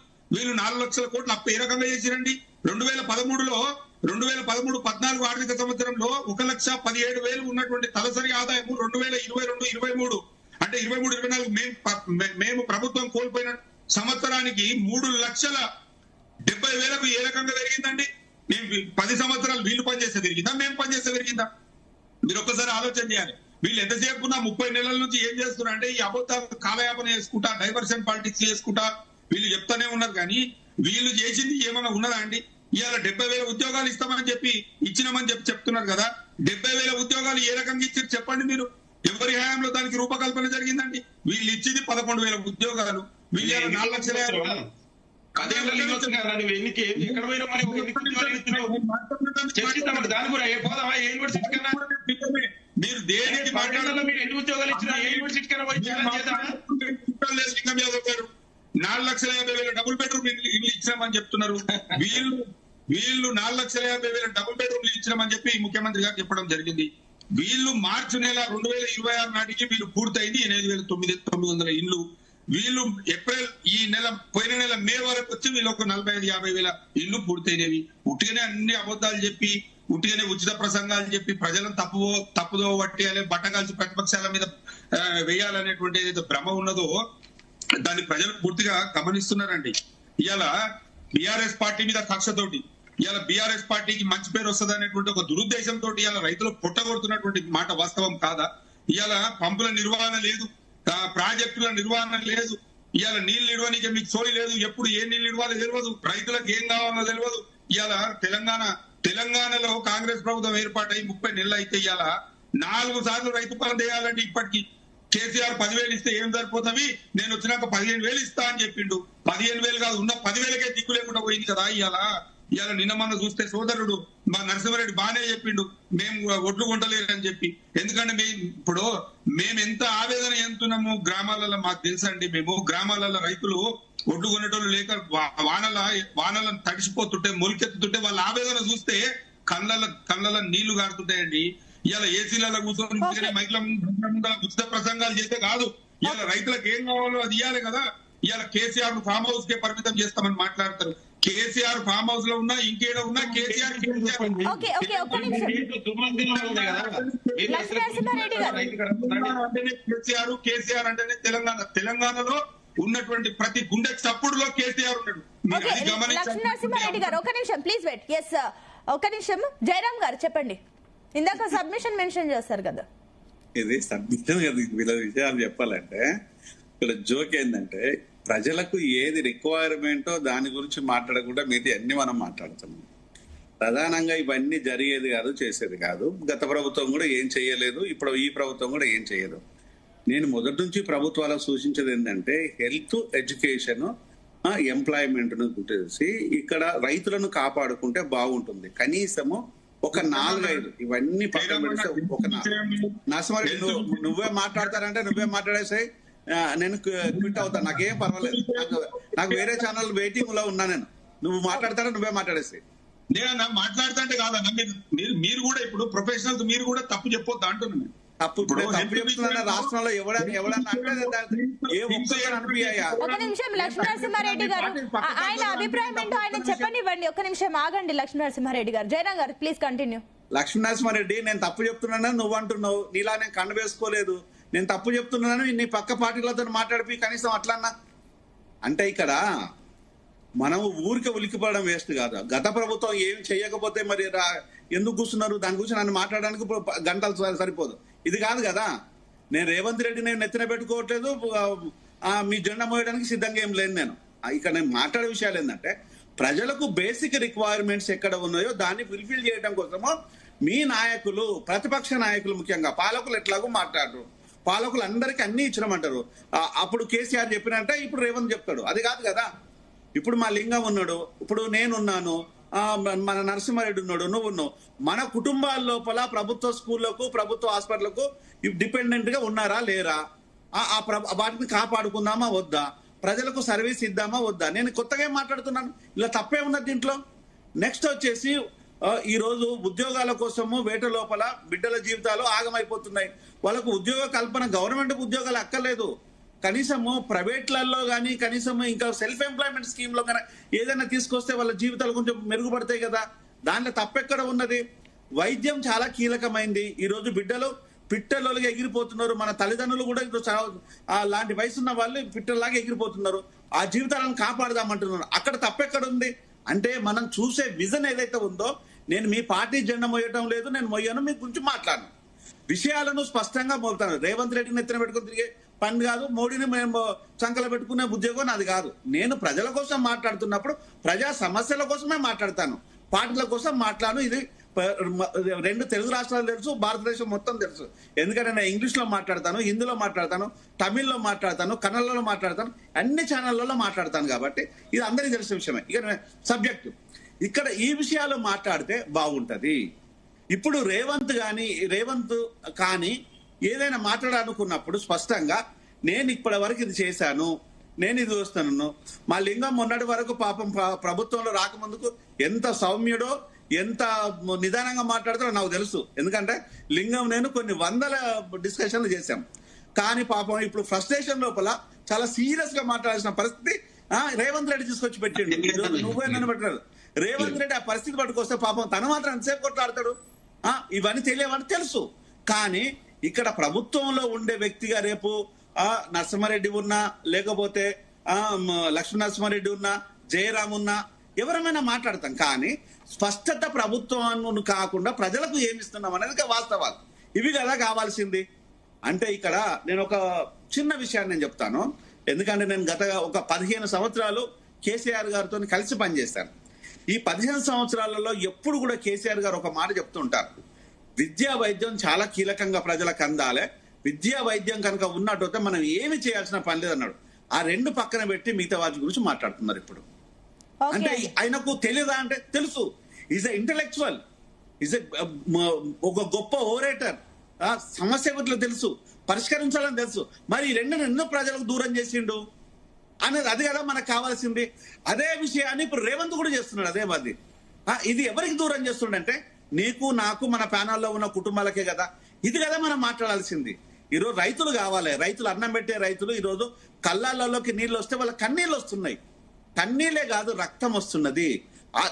Speaker 3: 4 లక్షల కోట్లు అప్పు ఏ రకంగా చేసిరండి? 2013-14 ఆర్థిక సంవత్సరంలో 1,17,000 ఉన్నటువంటి తలసరి ఆదాయము 2022-23 అంటే 23-24 మేము ప్రభుత్వం కోల్పోయిన సంవత్సరానికి 3,70,000కు ఏ రకంగా పెరిగిందండి? మేము 10 సంవత్సరాలు వీళ్ళు పనిచేస్తే పెరిగిందా, మేము పనిచేస్తే పెరిగిందా? మీరు ఒక్కసారి ఆలోచన చేయాలి. వీళ్ళు ఎంతసేపు 30 నెలల నుంచి ఏం చేస్తున్నారు అంటే ఈ అబద్ధాలు కాలయాపన చేసుకుంటా, డైవర్షన్ పాలిటిక్స్ చేసుకుంటా వీళ్ళు చెప్తానే ఉన్నారు. కానీ వీళ్ళు చేసింది ఏమైనా ఉన్నదా అండి? ఇవాళ 70,000 ఉద్యోగాలు ఇస్తామని చెప్పి ఇచ్చినామని చెప్తున్నారు కదా. 70,000 ఉద్యోగాలు ఏ రకంగా ఇచ్చారు చెప్పండి మీరు? ఎవరి హయాంలో దానికి రూపకల్పన జరిగిందండి? వీళ్ళు ఇచ్చింది 11,000 ఉద్యోగాలు. వీళ్ళు 4 లక్షల మీరు దేనికి మాట్లాడాలో మీరు ఎన్ని ఉద్యోగాలు ఇచ్చినా ఏ యూనివర్సిటీ కన్నా 4,50,000 డబుల్ బెడ్రూమ్ ఇల్లు ఇచ్చినామని చెప్తున్నారు. వీళ్ళు 4,50,000 డబుల్ బెడ్రూమ్లు ఇచ్చినామని చెప్పి ముఖ్యమంత్రి గారు చెప్పడం జరిగింది. వీళ్ళు మార్చి నెల 2026 నాటికి వీళ్ళు పూర్తయింది 8,900 ఇల్లు. వీళ్ళు ఏప్రిల్ పోయిన నెల మే వరకు వచ్చి వీళ్ళు ఒక 45,000-50,000 ఇల్లు పూర్తయినవి. ఉట్టిగానే అన్ని అబద్ధాలు చెప్పి, ఉట్టిగానే ఉచిత ప్రసంగాలు చెప్పి ప్రజలను తప్పుదో పట్టేయాలి, బట్టగాల్చి ప్రతిపక్షాల మీద వేయాలనేటువంటి ఏదైతే భ్రమ ఉన్నదో దాన్ని ప్రజలు పూర్తిగా గమనిస్తున్నారండి. ఇవాళ బీఆర్ఎస్ పార్టీ మీద కక్షతోటి, ఇవాళ బీఆర్ఎస్ పార్టీకి మంచి పేరు వస్తుంది అనేటువంటి ఒక దురుద్దేశంతో ఇవాళ రైతులు పుట్టగొడుతున్నటువంటి మాట వాస్తవం కాదా? ఇవాళ పంపుల నిర్వహణ లేదు, ప్రాజెక్టుల నిర్వహణ లేదు, ఇవాళ నీళ్లు ఇవ్వడానికి మీకు సోయి లేదు, ఎప్పుడు ఏ నీళ్లు ఇవ్వాలో తెలియదు, రైతులకు ఏం కావాలో తెలియదు. ఇవాళ తెలంగాణలో కాంగ్రెస్ ప్రభుత్వం ఏర్పాటై 30 నెలలు అయితే ఇవాళ 4 సార్లు రైతు పనులు చేయాలంటే ఇప్పటికి కేసీఆర్ 10,000 ఇస్తే ఏం సరిపోతావి, నేను వచ్చినాక 15,000 ఇస్తా అని చెప్పిండు. 15,000 కాదు, ఉన్న 10,000కే దిక్కు లేకుండా పోయింది కదా. ఇవాళ నిన్న మొన్న చూస్తే సోదరుడు మా నరసింహారెడ్డి బానే చెప్పిండు, మేము ఒడ్లు కొంటలేరని చెప్పి. ఎందుకంటే మేము ఎంత ఆవేదన ఎంతున్నాము గ్రామాలలో మాకు తెలుసండి. మేము గ్రామాలలో రైతులు ఒడ్లు కొనేటోళ్ళు లేక వానలను తడిసిపోతుంటే, మొలికెత్తుతుంటే వాళ్ళ ఆవేదన చూస్తే కళ్ళ నీళ్లు గారుతుంటాయండి. ఇవాళ ఏసీలలో కూర్చొని మైక్ల ఉచిత ప్రసంగాలు చేస్తే కాదు, ఇవాళ రైతులకు ఏం కావాలో అది ఇవ్వాలి కదా. ఇవాళ కేసీఆర్ ఫామ్ హౌస్ కే పరిమితం చేస్తామని మాట్లాడతారు. కేసీఆర్ ఫామ్ హౌస్ లో ఉన్నా ఇంకేడ ఉన్నా కేసీఆర్ కేసీఆర్ అంటేనే తెలంగాణలో ఉన్నటువంటి ప్రతి గుండె చప్పుడులో కేసీఆర్ ఉన్నాడు.
Speaker 1: లక్ష్మీనరసింహారెడ్డి గారు ఒక నిమిషం ప్లీజ్ వెయిట్. ఎస్ ఒక నిమిషం. జయరామ్ గారు చెప్పండి, ఇందాక సబ్మిషన్ మెన్షన్ చేస్తారు కదా.
Speaker 5: ఇది సబ్మిషన్ కదా, వీళ్ళ విషయాలు చెప్పాలంటే ఇక్కడ జోక్ ఏంటంటే ప్రజలకు ఏది రిక్వైర్మెంటో దాని గురించి మాట్లాడకుండా మిగతా అన్ని మనం మాట్లాడుతున్నాం. ప్రధానంగా ఇవన్నీ జరిగేది కాదు, చేసేది కాదు. గత ప్రభుత్వం కూడా ఏం చేయలేదు, ఇప్పుడు ఈ ప్రభుత్వం కూడా ఏం చేయదు. నేను మొదటి నుంచి ప్రభుత్వాలకు సూచించేది ఏంటంటే హెల్త్, ఎడ్యుకేషన్, ఎంప్లాయ్మెంట్ ను గుర్తించి ఇక్కడ రైతులను కాపాడుకుంటే బాగుంటుంది. కనీసము ఒక 4-5 ఇవన్నీ పక్కన పెడితే ఒక నరసింహారెడ్డి నువ్వే మాట్లాడతారంటే నువ్వే మాట్లాడేసాయి, నేను క్విట్ అవుతాను, నాకేం పర్వాలేదు. నాకు వేరే ఛానల్ వెయిటింగ్ లో ఉన్నా, నువ్వు మాట్లాడతారా నువ్వే మాట్లాడేసాయి.
Speaker 3: నేనన్నా మాట్లాడతాంటే కాదన్నా, మీరు కూడా ఇప్పుడు ప్రొఫెషనల్స్ మీరు కూడా తప్పు చెప్పొద్దు అంటున్నాను.
Speaker 5: తప్పు చెప్తున్నా రాష్ట్రంలో ఎవడన్నా
Speaker 1: ఒక నిమిషం లక్ష్మీనరసింహారెడ్డి గారు, ఆయన అభిప్రాయం ఏంటో ఆయన చెప్పనివ్వండి. ఒక నిమిషం ఆగండి లక్ష్మీనరసింహారెడ్డి గారు. జయరామ్ గారు ప్లీజ్ కంటిన్యూ.
Speaker 5: లక్ష్మీనరసింహారెడ్డి, నేను తప్పు చెప్తున్నాను నువ్వు అంటున్నావు, నీలా నేను కండ వేసుకోలేదు. నేను తప్పు చెప్తున్నాను, నీ పక్క పార్టీలతో మాట్లాడిపి కనీసం అట్లన్నా అంటే ఇక్కడ మనం ఊరికే ఉలికిపడడం వేస్ట్ కాదు. గత ప్రభుత్వం ఏం చేయకపోతే మరి ఎందుకు కూర్చున్నారు? దాని గురించి నన్ను మాట్లాడడానికి గంటలు సరిపోదు. ఇది కాదు కదా. నేను రేవంత్ రెడ్డి నేను నెత్తిన పెట్టుకోవట్లేదు, మీ జెండా మోయడానికి సిద్ధంగా ఏం లేను నేను. ఇక్కడ నేను మాట్లాడే విషయాలు ఏంటంటే ప్రజలకు బేసిక్ రిక్వైర్మెంట్స్ ఎక్కడ ఉన్నాయో దాన్ని ఫుల్ఫిల్ చేయడం కోసము మీ నాయకులు, ప్రతిపక్ష నాయకులు ముఖ్యంగా, పాలకులు ఎట్లాగో మాట్లాడరు. పాలకులు అందరికీ అన్ని ఇచ్చినామంటారు. అప్పుడు కేసీఆర్ చెప్పినంటే ఇప్పుడు రేవంత్ చెప్తాడు. అది కాదు కదా. ఇప్పుడు మా లింగం ఉన్నాడు, ఇప్పుడు నేనున్నాను, మన నరసింహారెడ్డి ఉన్నాడు, నువ్వు ఉన్నావు. మన కుటుంబాల లోపల ప్రభుత్వ స్కూళ్లకు, ప్రభుత్వ హాస్పిటల్కు డిపెండెంట్ గా ఉన్నారా లేరా? వాటిని కాపాడుకుందామా వద్దా? ప్రజలకు సర్వీస్ ఇద్దామా వద్దా? నేను కొత్తగా మాట్లాడుతున్నాను. ఇలా తప్పే ఉన్నది దీంట్లో. నెక్స్ట్ వచ్చేసి ఈ రోజు ఉద్యోగాల కోసము వేట లోపల బిడ్డల జీవితాలు ఆగమైపోతున్నాయి. వాళ్ళకు ఉద్యోగ కల్పన, గవర్నమెంట్ ఉద్యోగాలు అక్కర్లేదు, కనీసము ప్రైవేట్లలో కానీ కనీసం ఇంకా సెల్ఫ్ ఎంప్లాయ్మెంట్ స్కీమ్ లో కానీ ఏదైనా తీసుకొస్తే వాళ్ళ జీవితాలు కొంచెం మెరుగుపడతాయి కదా. దాంట్లో తప్పెక్కడ ఉన్నది? వైద్యం చాలా కీలకమైంది. ఈ రోజు బిడ్డలు పిట్టలలాగా ఎగిరిపోతున్నారు. మన తల్లిదండ్రులు కూడా లాంటి వయసున్న వాళ్ళు పిట్టల్లాగా ఎగిరిపోతున్నారు. ఆ జీవితాలను కాపాడదామంటున్నారు. అక్కడ తప్పెక్కడ ఉంది అంటే మనం చూసే విజన్ ఏదైతే ఉందో, నేను మీ పార్టీ జెండా మోయటం లేదు, నేను మొయ్యను, మీ గురించి మాట్లాడను, విషయాలను స్పష్టంగా మోపుతాను. రేవంత్ రెడ్డిని ఎత్తిన పెట్టుకుని తిరిగే పని కాదు, మోడీని మేము చంకలు పెట్టుకునే ఉద్యోగం నాది కాదు. నేను ప్రజల కోసం మాట్లాడుతున్నప్పుడు ప్రజా సమస్యల కోసమే మాట్లాడతాను, పార్టీల కోసం మాట్లాడను. ఇది 2 తెలుగు రాష్ట్రాలు తెలుసు, భారతదేశం మొత్తం తెలుసు. ఎందుకంటే నేను ఇంగ్లీష్ లో మాట్లాడతాను, హిందీలో మాట్లాడతాను, తమిళ్లో మాట్లాడతాను, కన్నడలో మాట్లాడతాను, అన్ని ఛానళ్లలో మాట్లాడతాను. కాబట్టి ఇది అందరికీ తెలిసిన విషయమే. ఇక సబ్జెక్టు ఇక్కడ ఈ విషయాలు మాట్లాడితే బాగుంటది. ఇప్పుడు రేవంత్ కానీ ఏదైనా మాట్లాడాలనుకున్నప్పుడు స్పష్టంగా నేను ఇప్పటి వరకు ఇది చేశాను, నేను ఇది వస్తాను. మా లింగం మొన్నటి వరకు పాపం ప్రభుత్వంలో రాకముందుకు ఎంత సౌమ్యుడో, ఎంత నిదానంగా మాట్లాడతారో నాకు తెలుసు. ఎందుకంటే లింగం నేను కొన్ని వందల డిస్కషన్లు చేశాం. కానీ పాపం ఇప్పుడు ఫ్రస్ట్రేషన్ లోపల చాలా సీరియస్ గా మాట్లాడాల్సిన పరిస్థితి రేవంత్ రెడ్డి తీసుకొచ్చి పెట్టిండు. నువ్వే నన్ను పెట్టారు. రేవంత్ రెడ్డి ఆ పరిస్థితి పట్టుకొస్తే పాపం తన మాత్రం ఎంతసేపు కొట్లాడతాడు? ఇవన్నీ తెలియవని తెలుసు. కానీ ఇక్కడ ప్రభుత్వంలో ఉండే వ్యక్తిగా రేపు నరసింహారెడ్డి ఉన్నా, లేకపోతే లక్ష్మీ నరసింహారెడ్డి ఉన్నా, జయరాం ఉన్నా, ఎవరమైనా మాట్లాడతాం. కానీ స్పష్టత ప్రభుత్వం కాకుండా ప్రజలకు ఏమిస్తున్నాం అనేది వాస్తవాలు. ఇవి కదా కావాల్సింది. అంటే ఇక్కడ నేను ఒక చిన్న విషయాన్ని నేను చెప్తాను. ఎందుకంటే నేను గత ఒక 15 సంవత్సరాలు కేసీఆర్ గారితో కలిసి పనిచేశాను. ఈ 15 సంవత్సరాలలో ఎప్పుడు కూడా కేసీఆర్ గారు ఒక మాట చెప్తుంటారు, విద్యా వైద్యం చాలా కీలకంగా ప్రజలకు అందాలి, విద్యా వైద్యం కనుక ఉన్నట్టయితే మనం ఏమి చేయాల్సిన పని లేదన్నాడు. ఆ 2 పక్కన పెట్టి మిగతా వాటి గురించి మాట్లాడుతున్నారు ఇప్పుడు. అంటే ఆయనకు తెలియదా అంటే తెలుసు. ఈజ్ ఎ ఇంటలెక్చువల్, ఈజ్ ఒక గొప్ప ఓరేటర్, సమస్య గురించి తెలుసు, పరిష్కరించాలని తెలుసు. మరి ఈ 2 ఎన్నో ప్రజలకు దూరం చేసిండు అనేది అది కదా మనకు కావాల్సింది. అదే విషయాన్ని ఇప్పుడు రేవంత్ కూడా చేస్తున్నాడు. అదే మాది ఇది ఎవరికి దూరం చేస్తుండంటే నీకు, నాకు, మన ప్యానల్లో ఉన్న కుటుంబాలకే కదా. ఇది కదా మనం మాట్లాడాల్సింది. ఈరోజు రైతులు కావాలి, రైతులు అన్నం పెట్టే రైతులు ఈరోజు కళ్ళల్లోకి నీళ్ళు వస్తే వాళ్ళ కన్నీళ్ళు వస్తున్నాయి. కన్నీళ్లే కాదు, రక్తం వస్తున్నది.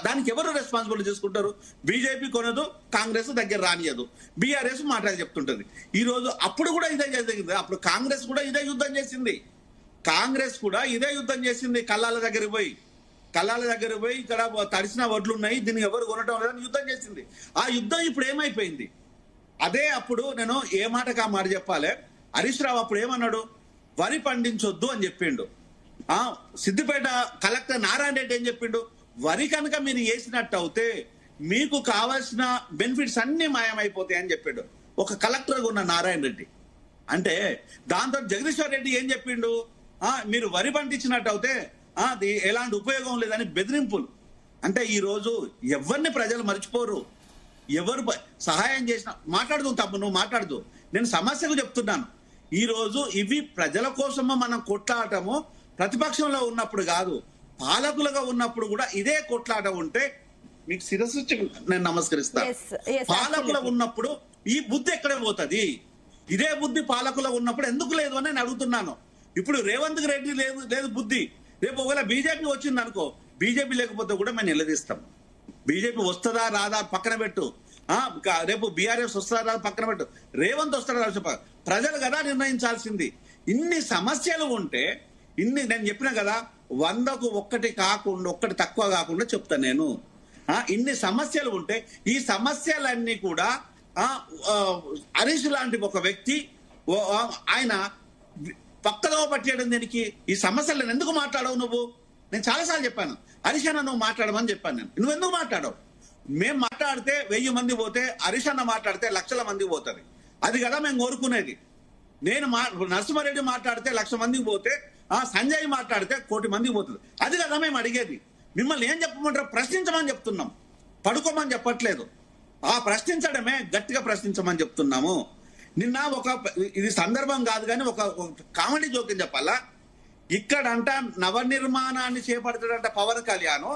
Speaker 5: దానికి ఎవరు రెస్పాన్సిబిలిటీ తీసుకుంటారు? బీజేపీ కొనదు, కాంగ్రెస్ దగ్గర రానియదు, బీఆర్ఎస్ మాటలు చెప్తుంటది. ఈ రోజు అప్పుడు కూడా ఇదే జరిగింది. అప్పుడు కాంగ్రెస్ కూడా ఇదే యుద్ధం చేసింది. కళ్ళాల దగ్గర పోయి ఇక్కడ తడిసిన వడ్లు ఉన్నాయి, దీన్ని ఎవరు కొనటం లేదని యుద్ధం చేసింది. ఆ యుద్ధం ఇప్పుడు ఏమైపోయింది? అదే అప్పుడు నేను ఏ మాటకు ఆ మాట చెప్పాలి. హరీష్ రావు అప్పుడు ఏమన్నాడు? వరి పండించొద్దు అని చెప్పిండు. సిద్దిపేట కలెక్టర్ నారాయణ రెడ్డి ఏం చెప్పిండు? వరి కనుక మీరు వేసినట్టు అవుతే మీకు కావాల్సిన బెనిఫిట్స్ అన్ని మాయమైపోతాయి అని చెప్పాడు ఒక కలెక్టర్ ఉన్న నారాయణ రెడ్డి. అంటే దాంతో జగదీశ్వర్ రెడ్డి ఏం చెప్పిండు? మీరు వరి పండించినట్టు అవుతే అది ఎలాంటి ఉపయోగం లేదని బెదిరింపులు. అంటే ఈ రోజు ఎవరిని ప్రజలు మర్చిపోరు. ఎవరు సహాయం చేసినా మాట్లాడుతూ తప్పు, నువ్వు మాట్లాడుతూ, నేను సమస్యలు చెప్తున్నాను. ఈ రోజు ఇవి ప్రజల కోసమో మనం కొట్లాడటము ప్రతిపక్షంలో ఉన్నప్పుడు కాదు, పాలకులుగా ఉన్నప్పుడు కూడా ఇదే కొట్లాట ఉంటే మీకు శిరస్సు నేను నమస్కరిస్తాను. పాలకులు ఉన్నప్పుడు ఈ బుద్ధి ఎక్కడే పోతుంది? ఇదే బుద్ధి పాలకులు ఉన్నప్పుడు ఎందుకు లేదు అని నేను అడుగుతున్నాను. ఇప్పుడు రేవంత్ రెడ్డి లేదు బుద్ధి. రేపు ఒకవేళ బీజేపీ వచ్చింది అనుకో, బీజేపీ లేకపోతే కూడా మేము నిలదీస్తాం. బీజేపీ వస్తుందా రాదా పక్కన పెట్టు, రేపు బీఆర్ఎస్ వస్తుందా రాదా పక్కన పెట్టు, రేవంత్ వస్తాడా ప్రజలు కదా నిర్ణయించాల్సింది. ఇన్ని సమస్యలు ఉంటే నేను చెప్పినా కదా, 100కు 1 కాకుండా 1 తక్కువ కాకుండా చెప్తా నేను. ఇన్ని సమస్యలు ఉంటే ఈ సమస్యలన్నీ కూడా హరీష్ లాంటి ఒక వ్యక్తి ఆయన పక్కదో పట్టేయడం దీనికి. ఈ సమస్యలను ఎందుకు మాట్లాడవు నువ్వు? నేను చాలాసార్లు చెప్పాను, హరీష్ అన్న నువ్వు మాట్లాడమని చెప్పాను నేను. నువ్వు ఎందుకు మాట్లాడవు? మేము మాట్లాడితే 1000 మంది పోతే, హరీష్ అన్న మాట్లాడితే లక్షల మంది పోతుంది. అది కదా మేము కోరుకునేది. నేను నరసింహారెడ్డి మాట్లాడితే 1,00,000 మందికి పోతే, సంజయ్ మాట్లాడితే 1,000,000 మందికి పోతుంది. అది కదా మేము అడిగేది. మిమ్మల్ని ఏం చెప్పమంటారు? ప్రశ్నించమని చెప్తున్నాం, పడుకోమని చెప్పట్లేదు. ప్రశ్నించడమే, గట్టిగా ప్రశ్నించమని చెప్తున్నాము. నిన్న ఇది సందర్భం కాదు కానీ ఒక కామెడీ జోక్యం చెప్పాలా. ఇక్కడంట నవనిర్మాణాన్ని చేపడతాడంట పవన్ కళ్యాణ్,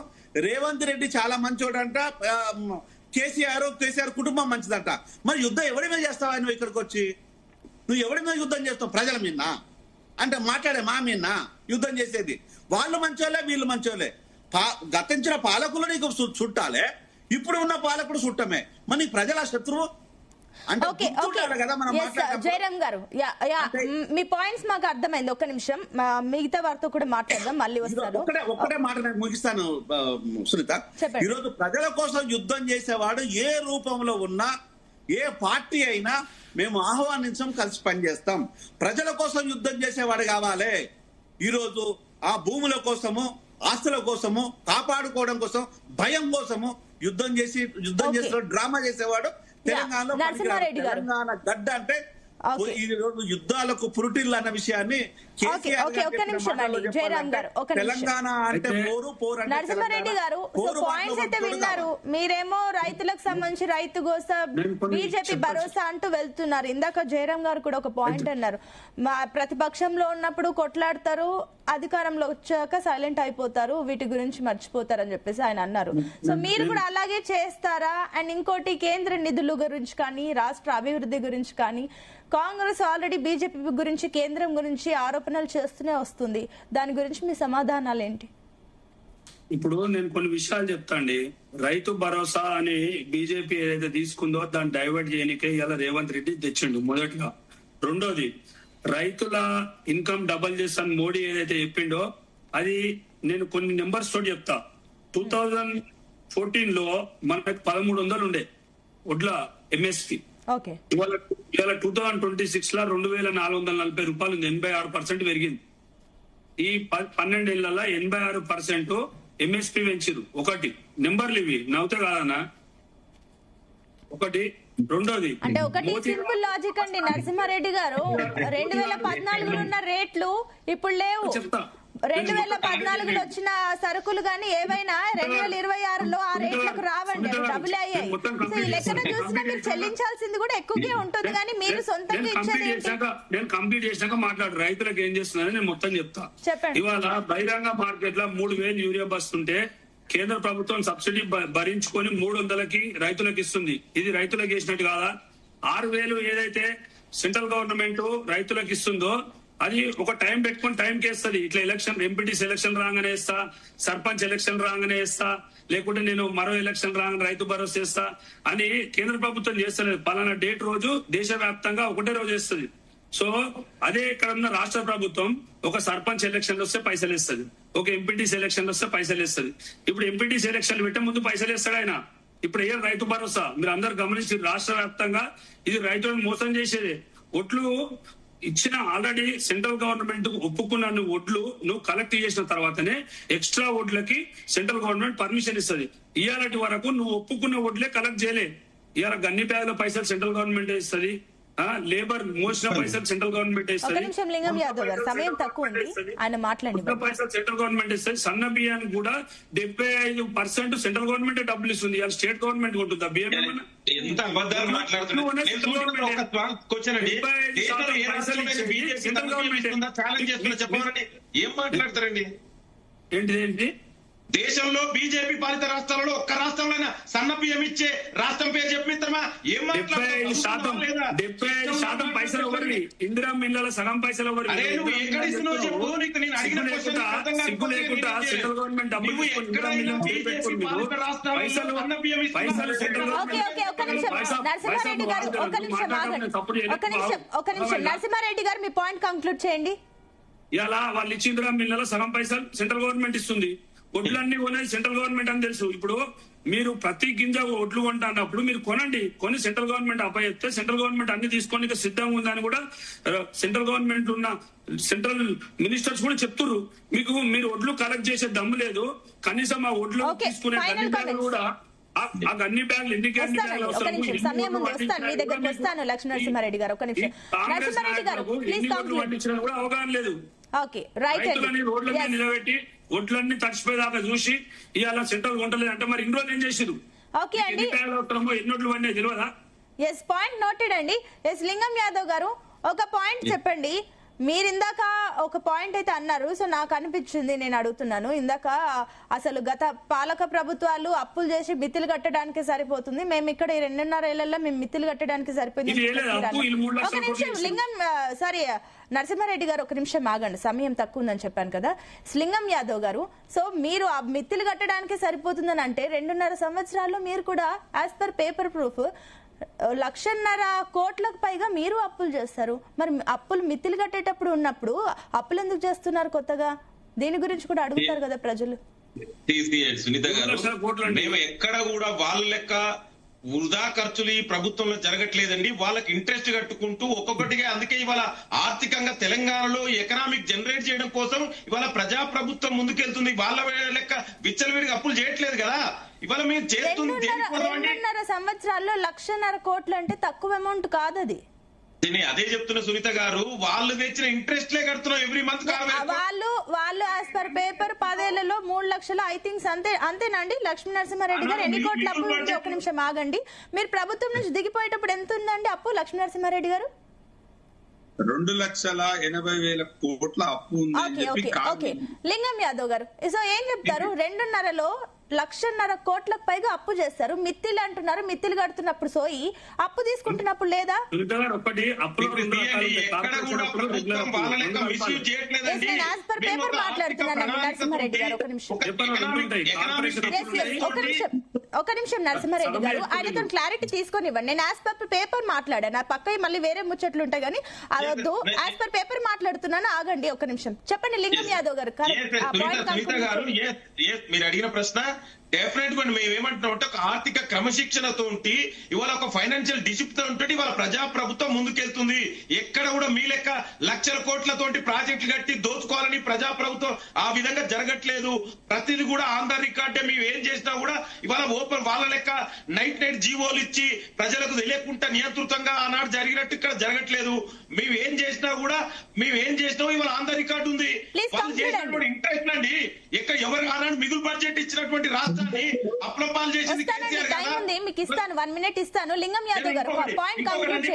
Speaker 5: రేవంత్ రెడ్డి చాలా మంచోడంట, కేసీఆర్ కుటుంబం మంచిదంట. మరి యుద్ధం ఎవరి మీద చేస్తావా నువ్వు? ఇక్కడికి వచ్చి నువ్వు ఎవరి మీద యుద్ధం చేస్తావు? ప్రజల మీద అంటే మాట్లాడే మా మీద యుద్ధం చేసేది? వాళ్ళు మంచోలే, వీళ్ళు మంచోలే. గతించిన పాలకులు నీకు చుట్టాలే, ఇప్పుడు ఉన్న పాలకుడు చుట్టమే. మరి నీకు ప్రజల శత్రువు అంటే కదా మనం.
Speaker 1: జయరామ్ గారు, మీ పాయింట్స్ మాకు అర్థమైంది. ఒక్క నిమిషం, మిగతా వారితో కూడా మాట్లాడదాం, మళ్ళీ వస్తారు.
Speaker 5: ఒక్కటే మాట నేను ముగిస్తాను సునీత. ఈరోజు ప్రజల కోసం యుద్ధం చేసేవాడు ఏ రూపంలో ఉన్నా, ఏ పార్టీ అయినా మేము ఆహ్వానించం, కలిసి పనిచేస్తాం. ప్రజల కోసం యుద్ధం చేసేవాడు కావాలి. ఈరోజు ఆ భూముల కోసము, ఆస్తుల కోసము, కాపాడుకోవడం కోసం, భయం కోసము యుద్ధం చేసే డ్రామా చేసేవాడు తెలంగాణలో. తెలంగాణ గడ్డ అంటే ఈ రోజు యుద్ధాలకు పురుటిల్లు అన్న విషయాన్ని తెలంగాణ అంటే
Speaker 1: నరసింహారెడ్డి గారు పాయింట్స్ అయితే విన్నారు. మీరేమో రైతులకు సంబంధించి రైతు గోస, బీజేపీ భరోసా అంటూ వెళ్తున్నారు. ఇందాక జయరామ్ గారు కూడా ఒక పాయింట్ అన్నారు, ప్రతిపక్షంలో ఉన్నప్పుడు కొట్లాడతారు, అధికారంలో వచ్చాక సైలెంట్ అయిపోతారు, వీటి గురించి మర్చిపోతారు అని చెప్పేసి ఆయన అన్నారు. సో మీరు కూడా అలాగే చేస్తారా? అండ్ ఇంకోటి, కేంద్ర నిధుల గురించి కానీ, రాష్ట్ర అభివృద్ధి గురించి కానీ కాంగ్రెస్ ఆల్రెడీ బీజేపీ గురించి, కేంద్రం గురించి ఆరోపణలు చేస్తూనే వస్తుంది. దాని గురించి మీ సమాధానాలు ఏంటి?
Speaker 6: ఇప్పుడు నేను కొన్ని విషయాలు చెప్తాండి. రైతు భరోసా అని బీజేపీ ఏదైతే తీసుకుందో దాన్ని డైవర్ట్ చేయనికే ఇలా రేవంత్ రెడ్డి తెచ్చిండు మొదటిగా. రెండోది, రైతుల ఇన్కమ్ డబల్ చేస్తాను మోడీ ఏదైతే చెప్పిండో అది నేను కొన్ని నెంబర్స్ తోటి చెప్తా. 2014 మనకు 1300 ఉండే వడ్ల ఎంఎస్పి. ఇవాళ 2026 2,440 రూపాయలు ఉంది. 86% పెరిగింది. ఈ 12 ఏళ్లలో 86% ఎంఎస్పి పెంచారు. ఒకటి నెంబర్లు ఇవి నవ్వుతే కాదన్నా. ఒకటి. రెండోది,
Speaker 1: అంటే ఒకటి సింపుల్ లాజిక్ అండి నరసింహారెడ్డి గారు, 2014లో ఉన్న రేట్లు ఇప్పుడు లేవు. 2014లో వచ్చిన సరుకులు కానీ ఏవైనా 2026లో ఆ రేట్లకు రావండి, డబుల్ అయ్యాయి. సో ఈ లెక్కన చూసినా మీరు చెల్లించాల్సింది కూడా ఎక్కువగా ఉంటుంది, కానీ మీరు సొంతంగా ఇచ్చేది.
Speaker 6: నేను కంప్లీట్ చేసినాక మాట్లాడు. రైతులకు ఏం చేస్తున్నారని నేను మొత్తం చెప్తా.
Speaker 1: చెప్పండి.
Speaker 6: ఇవాళ బహిరంగ మార్కెట్ లో 3,000 యూరియా బస్తుంటే కేంద్ర ప్రభుత్వం సబ్సిడీ భరించుకొని 300కి రైతులకు ఇస్తుంది. ఇది రైతులకు వేసినట్టు కాదా? 6,000 ఏదైతే సెంట్రల్ గవర్నమెంట్ రైతులకు ఇస్తుందో అది ఒక టైం పెట్టుకుని టైంకి వేస్తుంది. ఇట్లా ఎలక్షన్, ఎంపీటీసీ ఎలక్షన్ రాగానే వేస్తా, సర్పంచ్ ఎలక్షన్ రాగానే వేస్తా, లేకుంటే నేను మరో ఎలక్షన్ రాగానే రైతు భరోసా వేస్తా అని కేంద్ర ప్రభుత్వం చేస్తలేదు. పలానా డేట్ రోజు దేశవ్యాప్తంగా ఒకటే రోజు వేస్తుంది. సో అదే ఇక్కడ ఉన్న రాష్ట్ర ప్రభుత్వం ఒక సర్పంచ్ ఎలక్షన్ వస్తే పైసలు ఇస్తుంది, ఒక ఎంపీటీసీ ఎలక్షన్ వస్తే పైసలు ఇస్తుంది. ఇప్పుడు ఎంపీటీసీ ఎలక్షన్ పెట్టే ముందు పైసలు ఇస్తాడు ఆయన. ఇప్పుడు ఏ రైతు భరోసా మీరు అందరు గమనించి రాష్ట్ర వ్యాప్తంగా ఇది రైతులను మోసం చేసేది. ఒట్లు ఇచ్చిన ఆల్రెడీ సెంట్రల్ గవర్నమెంట్ ఒప్పుకున్న ఒడ్లు నువ్వు కలెక్ట్ చేసిన తర్వాతనే ఎక్స్ట్రా ఓట్లకి సెంట్రల్ గవర్నమెంట్ పర్మిషన్ ఇస్తుంది. ఇవాళటి వరకు నువ్వు ఒప్పుకున్న ఓట్లే కలెక్ట్ చేయలే. ఇవాళ గన్ని బ్యాగుల పైసలు సెంట్రల్ గవర్నమెంట్ ఇస్తుంది, లేబర్ మోసిన పైసలు సెంట్రల్ గవర్నమెంట్ ఇస్తుంది, పైసలు సెంట్రల్ గవర్నమెంట్ ఇస్తుంది. సన్న బియ్యానికి కూడా 75% సెంట్రల్ గవర్నమెంట్ డబ్బులు ఇస్తుంది. ఇవాళ స్టేట్ గవర్నమెంట్ ఉంటుందా బియ్యం?
Speaker 2: ఎంత అబద్ధాలు మాట్లాడుతున్నారు. చెప్పాలండి ఏం మాట్లాడతారండి?
Speaker 6: ఏంటి
Speaker 2: దేశంలో బీజేపీ పాలిత రాష్ట్రాలలో ఒక్క రాష్ట్రంలో సన్న బియ్యం ఇచ్చే రాష్ట్రం పేరు చెప్పిస్తామా? ఏం
Speaker 6: 75% పైసలు ఎవరి? ఇందిరా మిల్లుల సగం పైసలు ఎవరి?
Speaker 2: నువ్వు ఎక్కడ ఇస్తున్నావు చెప్పు. నీకు నేను అడిగిన
Speaker 6: సిగ్గు లేకుండా సెంట్రల్ గవర్నమెంట్ డబ్బులు
Speaker 1: నరసింహారెడ్డి గారు మీ పాయింట్ కంక్లూడ్ చేయండి.
Speaker 6: ఇలా వాళ్ళు ఇచ్చిండ్రా మిల్లలో సగం పైసలు సెంట్రల్ గవర్నమెంట్ ఇస్తుంది. ఒడ్లన్నీ కొనేది సెంట్రల్ గవర్నమెంట్ అని తెలుసు. ఇప్పుడు మీరు ప్రతి గింజ ఒడ్లు కొంటున్నప్పుడు మీరు కొనండి, కొని సెంట్రల్ గవర్నమెంట్ అప్పచెప్తే సెంట్రల్ గవర్నమెంట్ అన్ని తీసుకొని సిద్ధంగా ఉందని కూడా సెంట్రల్ గవర్నమెంట్ ఉన్న సెంట్రల్ మినిస్టర్స్ కూడా చెప్తున్నారు. మీకు మీరు ఒడ్లు కలెక్ట్ చేసే దమ్ము లేదు, కనీసం ఆ ఒడ్లు తీసుకునే అన్ని బ్యాగులు కూడా అన్ని బ్యాగులు ఎన్ని
Speaker 1: సమయం ఉంది, వస్తాను మీ దగ్గరకు వస్తాను. లక్ష్మీ నరసింహారెడ్డి గారు ఒక నిమిషం. నరసింహారెడ్డి గారు ప్లీజ్
Speaker 6: పండించిన కూడా అవగాహన లేదు.
Speaker 1: Okay right.
Speaker 6: రైతులని రోడ్ల మీద నిలబెట్టి ఒడ్లన్నీ తడిచిపోయేదాకా చూసి ఇవాళ సెంట్రల్ కొంటలేదు అంటే మరి ఇన్ని రోజులు ఏం చేసారు?
Speaker 1: ఓకే అండి,
Speaker 6: ఎన్ని ఒడ్లు పడినాయి తెలియదా?
Speaker 1: ఎస్ పాయింట్ నోటెడ్ అండి. ఎస్ లింగం యాదవ్ గారు ఒక పాయింట్ చెప్పండి. మీరు ఇందాక ఒక పాయింట్ అయితే అన్నారు, సో నాకు అనిపించింది, నేను అడుగుతున్నాను. ఇందాక అసలు గత పాలక ప్రభుత్వాలు అప్పులు చేసి మిత్తులు కట్టడానికి సరిపోతుంది, మేము ఇక్కడ 2.5 ఏళ్లలో మేము మిత్తులు కట్టడానికి సరిపోయింది. ఒక నిమిషం లింగం, సారీ నరసింహారెడ్డి గారు ఒక నిమిషం ఆగండి, సమయం తక్కువ ఉందని చెప్పాను కదా. లింగం యాదవ్ గారు, సో మీరు ఆ మిత్తులు కట్టడానికి సరిపోతుందని అంటే 2.5 సంవత్సరాల్లో మీరు కూడా యాజ్ పర్ పేపర్ ప్రూఫ్ 1.5 కోట్లకు పైగా మీరు అప్పులు చేస్తారు. మరి అప్పులు మిత్తులు కట్టేటప్పుడు ఉన్నప్పుడు అప్పులు ఎందుకు చేస్తున్నారు కొత్తగా? దీని గురించి కూడా అడుగుతారు కదా ప్రజలు.
Speaker 2: సునీత గారు, మేము ఎక్కడ కూడా వాళ్ళ లెక్క వృధా ఖర్చులు ఈ ప్రభుత్వంలో జరగట్లేదండి. వాళ్ళకి ఇంట్రెస్ట్ కట్టుకుంటూ ఒక్కొక్కటిగా, అందుకే ఇవాళ ఆర్థికంగా తెలంగాణలో ఎకనామిక్ జనరేట్ చేయడం కోసం ఇవాళ ప్రజా ప్రభుత్వం ముందుకెళ్తుంది. వాళ్ళ లెక్క విచ్చలవిడిగా అప్పులు చేయట్లేదు కదా. ఇవాళ మీరు చేస్తుంది
Speaker 1: 2.5 సంవత్సరాల్లో 1.5 కోట్లు అంటే తక్కువ అమౌంట్ కాదు అది.
Speaker 2: అదే చెప్తున్నా సునీత గారు, వాళ్ళు తెచ్చిన ఇంట్రెస్ట్ లే కడుతున్నాం ఎవ్రీ మంత్.
Speaker 1: వాళ్ళు యాజ్ పర్ పేపర్ 10 ఏళ్లలో 3 లక్షలు ఐ థింక్స్ అంతేనండి. లక్ష్మీ నరసింహారెడ్డి గారు ఎన్ని కోట్ల అప్పు ఉంది? ఒక నిమిషం ఆగండి. మీరు ప్రభుత్వం నుంచి దిగిపోయేటప్పుడు ఎంత ఉందండి అప్పు లక్ష్మీ నరసింహారెడ్డి గారు?
Speaker 3: 2,80,000 కోట్ల అప్పు ఉంది.
Speaker 1: లింగం యాదవ్ గారు, సో ఏం చెప్తారు? 2.5లో 1.5 కోట్లకు పైగా అప్పు చేస్తారు. మిత్తిలు అంటున్నారు, మిత్తిలు కడుతున్నప్పుడు సోయి అప్పు తీసుకుంటున్నప్పుడు లేదా? పేపర్ మాట్లాడుతున్నాను నరసింహారెడ్డి గారు. ఒక నిమిషం నరసింహారెడ్డి గారు, ఆయనతో క్లారిటీ తీసుకొని ఇవ్వండి. నేను యాజ్ పర్ పేపర్ మాట్లాడాను, నా పక్క మళ్ళీ వేరే ముచ్చట్లు ఉంటాయి కానీ అదొద్దు. యాజ్ పర్ పేపర్ మాట్లాడుతున్నాను, ఆగండి ఒక నిమిషం. చెప్పండి లింగం యాదవ్ గారు.
Speaker 2: మీరు అడిగిన ప్రశ్న డెఫినెట్ గా మేము ఏమంటున్నాం అంటే, ఒక ఆర్థిక క్రమశిక్షణతో ఇవాళ ఒక ఫైనాన్షియల్ డిసిప్లిన్ ఉంటే ఇవాళ ప్రజా ప్రభుత్వం ముందుకెళ్తుంది. ఎక్కడ కూడా మీ లెక్క లక్షల కోట్లతోటి ప్రాజెక్టులు కట్టి దోచుకోవాలని ప్రజా ప్రభుత్వం ఆ విధంగా జరగట్లేదు. ప్రతిది కూడా ఆన్ ద రికార్డే. మేము ఏం చేసినా కూడా ఇవాళ ఓపెన్ వాళ్ళ లెక్క నైట్ జీవోలు ఇచ్చి ప్రజలకు తెలియకుండా నియంత్రితంగా ఆనాడు జరిగినట్టు ఇక్కడ జరగట్లేదు. మేము ఏం చేసినా ఇవాళ ఆన్ ద రికార్డు ఉంది. వాళ్ళు చేసినటువంటి ఇంట్రెస్ట్ అండి. ఎక్కడ ఎవరు ఆనాడు మిగులు బడ్జెట్ ఇచ్చినటువంటి రాష్ట్రాన్ని అప్లపాలు చేసింది
Speaker 1: మీకు ఇస్తాను, 1 మినిట్ ఇస్తాను. లింగం యాదవ్ గారు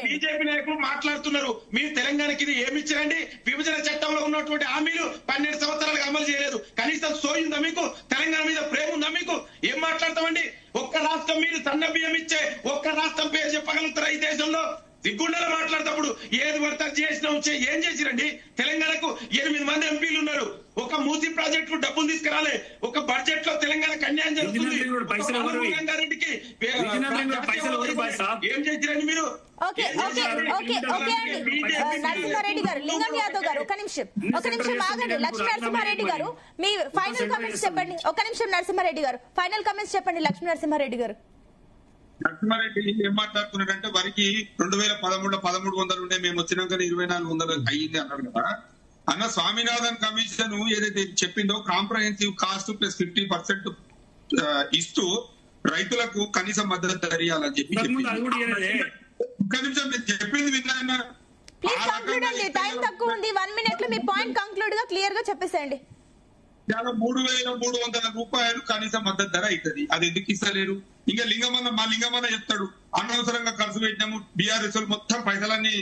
Speaker 2: బీజేపీ నాయకులు మాట్లాడుతున్నారు, మీరు తెలంగాణకి ఇది ఏమి ఇచ్చారండి? విభజన చట్టంలో ఉన్నటువంటి హామీలు 12 సంవత్సరాలుగా అమలు చేయలేదు. కనీసం సోయిందా మీకు? తెలంగాణ మీద ప్రేమ ఉందా మీకు? ఏం మాట్లాడతామండి? ఒక్క రాష్ట్రం మీరు సన్న బియ్యం ఇచ్చే ఒక్క రాష్ట్రం పేరు చెప్పగలుగుతారా ఈ దేశంలో? దిగ్గుండలో మాట్లాడేటప్పుడు ఏది వర్త చేసినా ఏం చేసిరండి? తెలంగాణకు 8 మంది ఎంపీలు ఉన్నారు. ఒక మూసీ ప్రాజెక్టు డబ్బులు తీసుకురాలే. ఒక బడ్జెట్ లో తెలంగాణకి అన్యాయం జరుగుతుంది. రంగారెడ్డికి ఏం చేసిరండి మీరు?
Speaker 1: నరసింహారెడ్డి గారు, లింగం యాదవ్ గారు ఒక నిమిషం ఆగండి. లక్ష్మీ నరసింహారెడ్డి గారు మీ ఫైనల్ కామెంట్స్ చెప్పండి. ఒక నిమిషం నరసింహారెడ్డి గారు ఫైనల్ కామెంట్స్ చెప్పండి. లక్ష్మీ నరసింహారెడ్డి గారు.
Speaker 3: నరసింహారెడ్డి ఏం మాట్లాడుతున్నాడంటే, వరికి 2013లో 1,300 ఉండే, మేము వచ్చినాక 2,400 అయ్యింది అన్నాడు కదా. అన్న స్వామినాథన్ కమిషన్ ఏదైతే చెప్పిందో కాంప్రహెన్సివ్ కాస్ట్ ప్లస్ 50% ఇస్తూ రైతులకు కనీస మద్దతు ధర ఇవ్వాలని చెప్పి ఒక్క నిమిషం నేను చెప్పింది విన్నా.
Speaker 1: ప్లీజ్ కంక్లూడ్ అండి, టైం తక్కువ ఉంది. 1 మినిట్ లో మీ పాయింట్ కంక్లూడ్ గా క్లియర్ గా చెప్పేసేయండి.
Speaker 3: 3,300 రూపాయలు కనీస మద్దతు ధర అవుతుంది. అది ఎందుకు ఇస్తలేరు? ఇంకా లింగమన్న చెప్తాడు, అనవసరంగా ఖర్చు పెట్టినాము, బీఆర్ఎస్ మొత్తం పైసలన్నీ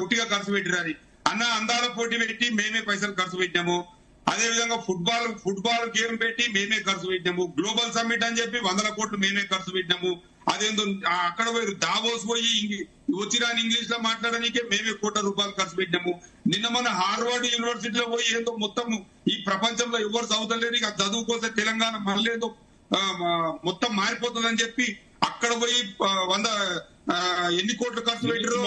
Speaker 3: ఉట్టిగా ఖర్చు పెట్టిరని. అన్న అందాల పోటీ పెట్టి మేమే పైసలు ఖర్చు పెట్టినాము. అదే విధంగా ఫుట్బాల్ గేమ్ పెట్టి మేమే ఖర్చు పెట్టినాము. గ్లోబల్ సమ్మిట్ అని చెప్పి 100 కోట్లు మేమే ఖర్చు పెట్టినాము. అదేందో అక్కడ పోయి దావోస్ పోయి వచ్చిరాని ఇంగ్లీష్ లో మాట్లాడడానికే మేమే ₹1,00,00,000 ఖర్చు పెట్టినాము. నిన్న మన హార్వర్డ్ యూనివర్సిటీలో పోయి ఏందో మొత్తం ఈ ప్రపంచంలో ఎవరు చదువుతలేరు, ఇక చదువుకోసే తెలంగాణ మళ్ళీ ఏదో మొత్తం మారిపోతుందని చెప్పి అక్కడ పోయి 100 ఎన్ని కోట్లు ఖర్చు పెట్టారో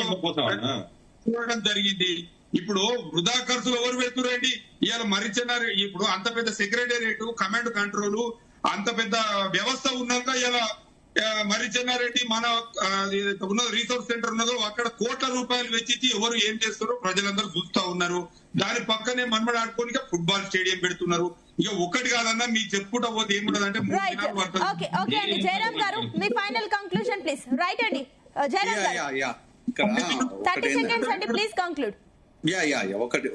Speaker 3: చూడడం జరిగింది. ఇప్పుడు వృధా ఖర్చులు ఎవరు పెడుతున్నారండి? ఇవాళ మరిచినారు. ఇప్పుడు అంత పెద్ద సెక్రటేరియట్, కమాండ్ కంట్రోల్, అంత పెద్ద వ్యవస్థ ఉన్నాక ఇలా మరిచెన్నారెడ్డి మన ఉన్నది రీసోర్స్ సెంటర్ ఉన్నదో అక్కడ కోట్ల రూపాయలు వెచ్చించి ఎవరు ఏం చేస్తారో ప్రజలందరూ చూస్తా ఉన్నారు. దాని పక్కనే మన్మడ ఆడుకోనిక ఫుట్బాల్ స్టేడియం పెడుతున్నారు. ఇక ఒకటి కాదన్నా మీకు చెప్పుకుంటా పోతే ఏముంటదంటే
Speaker 1: జయరామ్ గారు మీ ఫైనల్ కంక్లూజన్ ప్లీజ్. రైట్ అండి జయరామ్ గారు 30 seconds అండి ప్లీజ్ కంక్లూడ్.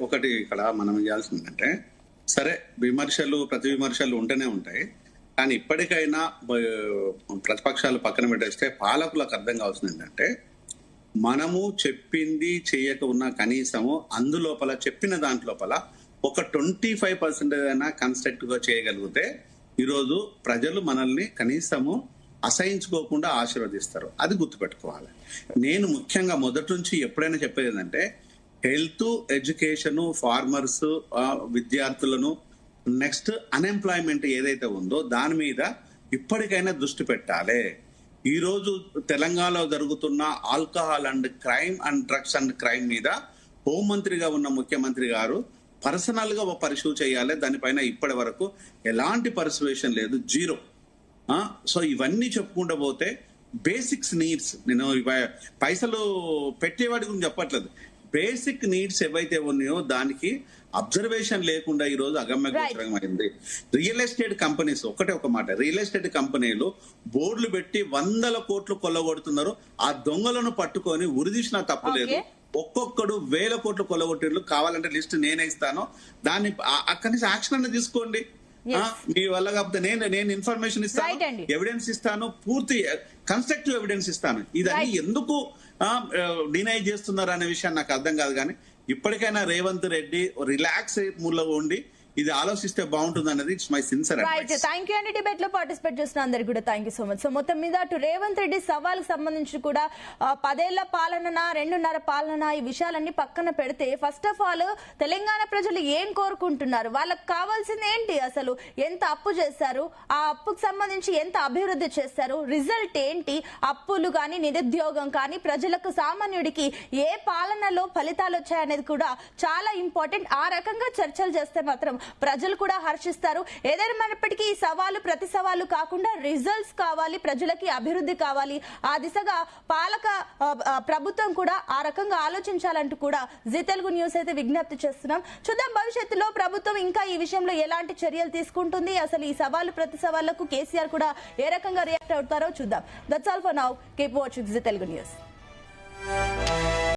Speaker 5: ఒకటి ఇక్కడ మనం చేయాల్సిందంటే, సరే విమర్శలు ప్రతి విమర్శలు ఉంటూనే ఉంటాయి, కానీ ఇప్పటికైనా ప్రతిపక్షాలు పక్కన పెట్టేస్తే పాలకులకు అర్థం కావాల్సింది ఏంటంటే, మనము చెప్పింది చేయక ఉన్న కనీసము అందులోపల చెప్పిన దాంట్లోపల ఒక 25% అయినా కన్స్ట్రక్టివ్ గా చేయగలిగితే ఈరోజు ప్రజలు మనల్ని కనీసము అసహించుకోకుండా ఆశీర్వదిస్తారు. అది గుర్తుపెట్టుకోవాలి. నేను ముఖ్యంగా మొదటి నుంచి ఎప్పుడైనా చెప్పేది ఏంటంటే, హెల్త్, ఎడ్యుకేషన్, ఫార్మర్స్, విద్యార్థులను, నెక్స్ట్ అన్ఎంప్లాయ్మెంట్ ఏదైతే ఉందో దాని మీద ఇప్పటికైనా దృష్టి పెట్టాలి. ఈ రోజు తెలంగాణలో జరుగుతున్న alcohol and crime and drugs and crime మీద హోంమంత్రిగా ఉన్న ముఖ్యమంత్రి గారు పర్సనల్ గా పరిశీలన చేయాలి. దానిపైన ఇప్పటి వరకు ఎలాంటి పర్సువేషన్ లేదు, జీరో. సో ఇవన్నీ చెప్పుకుంటూ పోతే బేసిక్స్ నీడ్స్, నేను పైసలు పెట్టేవాడి గురించి చెప్పట్లేదు, బేసిక్ నీడ్స్ ఏవైతే ఉన్నాయో దానికి అబ్జర్వేషన్ లేకుండా ఈ రోజు అగమ్య గోచరమైంది. రియల్ ఎస్టేట్ కంపెనీస్, ఒక మాట, రియల్ ఎస్టేట్ కంపెనీలు బోర్డులు పెట్టి 100 కోట్లు కొల్లగొడుతున్నారు. ఆ దొంగలను పట్టుకొని ఉరిదీసినా తప్పు లేదు. ఒక్కొక్కడు 1000 కోట్లు కొల్లగొట్టిళ్ళు. కావాలంటే లిస్ట్ నేనే ఇస్తాను, దాన్ని అక్కడి నుంచి యాక్షన్ అనేది తీసుకోండి. మీ వల్ల కాకపోతే నేను ఇన్ఫర్మేషన్ ఇస్తాను, ఎవిడెన్స్ ఇస్తాను, పూర్తి కన్స్ట్రక్టివ్ ఎవిడెన్స్ ఇస్తాను. ఇదన్నీ ఎందుకు డినై చేస్తున్నారు అనే విషయాన్ని నాకు అర్థం కాదు. కానీ ఇప్పటికైనా రేవంత్ రెడ్డి రిలాక్స్ మూడ్లో ఉండి ఇది ఆలోచిస్తే బాగుంటుంది అనేది it's my sincere advice.
Speaker 1: Thank you అండి. డిబేట్ లో పార్టిసిపేట్ చేసిన అందరికి కూడా thank you so much. So మొత్తం మీద అటు రేవంత్ రెడ్డి సవాల్కి సంబంధించి కూడా 10 ఏళ్ల పాలన, 2.5 పాలన, ఈ విషయాలన్నీ పక్కన పెడితే ఫస్ట్ ఆఫ్ ఆల్ తెలంగాణ ప్రజలు ఏం కోరుకుంటున్నారు, వాళ్ళకి కావాల్సింది ఏంటి, అసలు ఎంత అప్పు చేశారు, ఆ అప్పుకు సంబంధించి ఎంత అభివృద్ధి చేశారు, రిజల్ట్ ఏంటి, అప్పులు కానీ నిరుద్యోగం కానీ ప్రజలకు సామాన్యుడికి ఏ పాలనలో ఫలితాలు వచ్చాయనేది కూడా చాలా ఇంపార్టెంట్. ఆ రకంగా చర్చలు చేస్తే మాత్రం ప్రజలు కూడా హర్షిస్తారు. ఏదైనప్పటికీ ఈ సవాలు ప్రతి సవాలు కాకుండా రిజల్ట్స్ కావాలి, ప్రజలకి అభివృద్ధి కావాలి. ఆ దిశగా పాలక ప్రభుత్వం కూడా ఆ రకంగా ఆలోచించాలంటూ కూడా జీ తెలుగు న్యూస్ అయితే విజ్ఞప్తి చేస్తున్నాం. చూద్దాం భవిష్యత్తులో ప్రభుత్వం ఇంకా ఈ విషయంలో ఎలాంటి చర్యలు తీసుకుంటుంది, అసలు ఈ సవాలు ప్రతి సవాళ్లకు కేసీఆర్ కూడా ఏ రకంగా రియాక్ట్ అవుతారో చూద్దాం. That's all for now. Keep watching Zee Telugu news.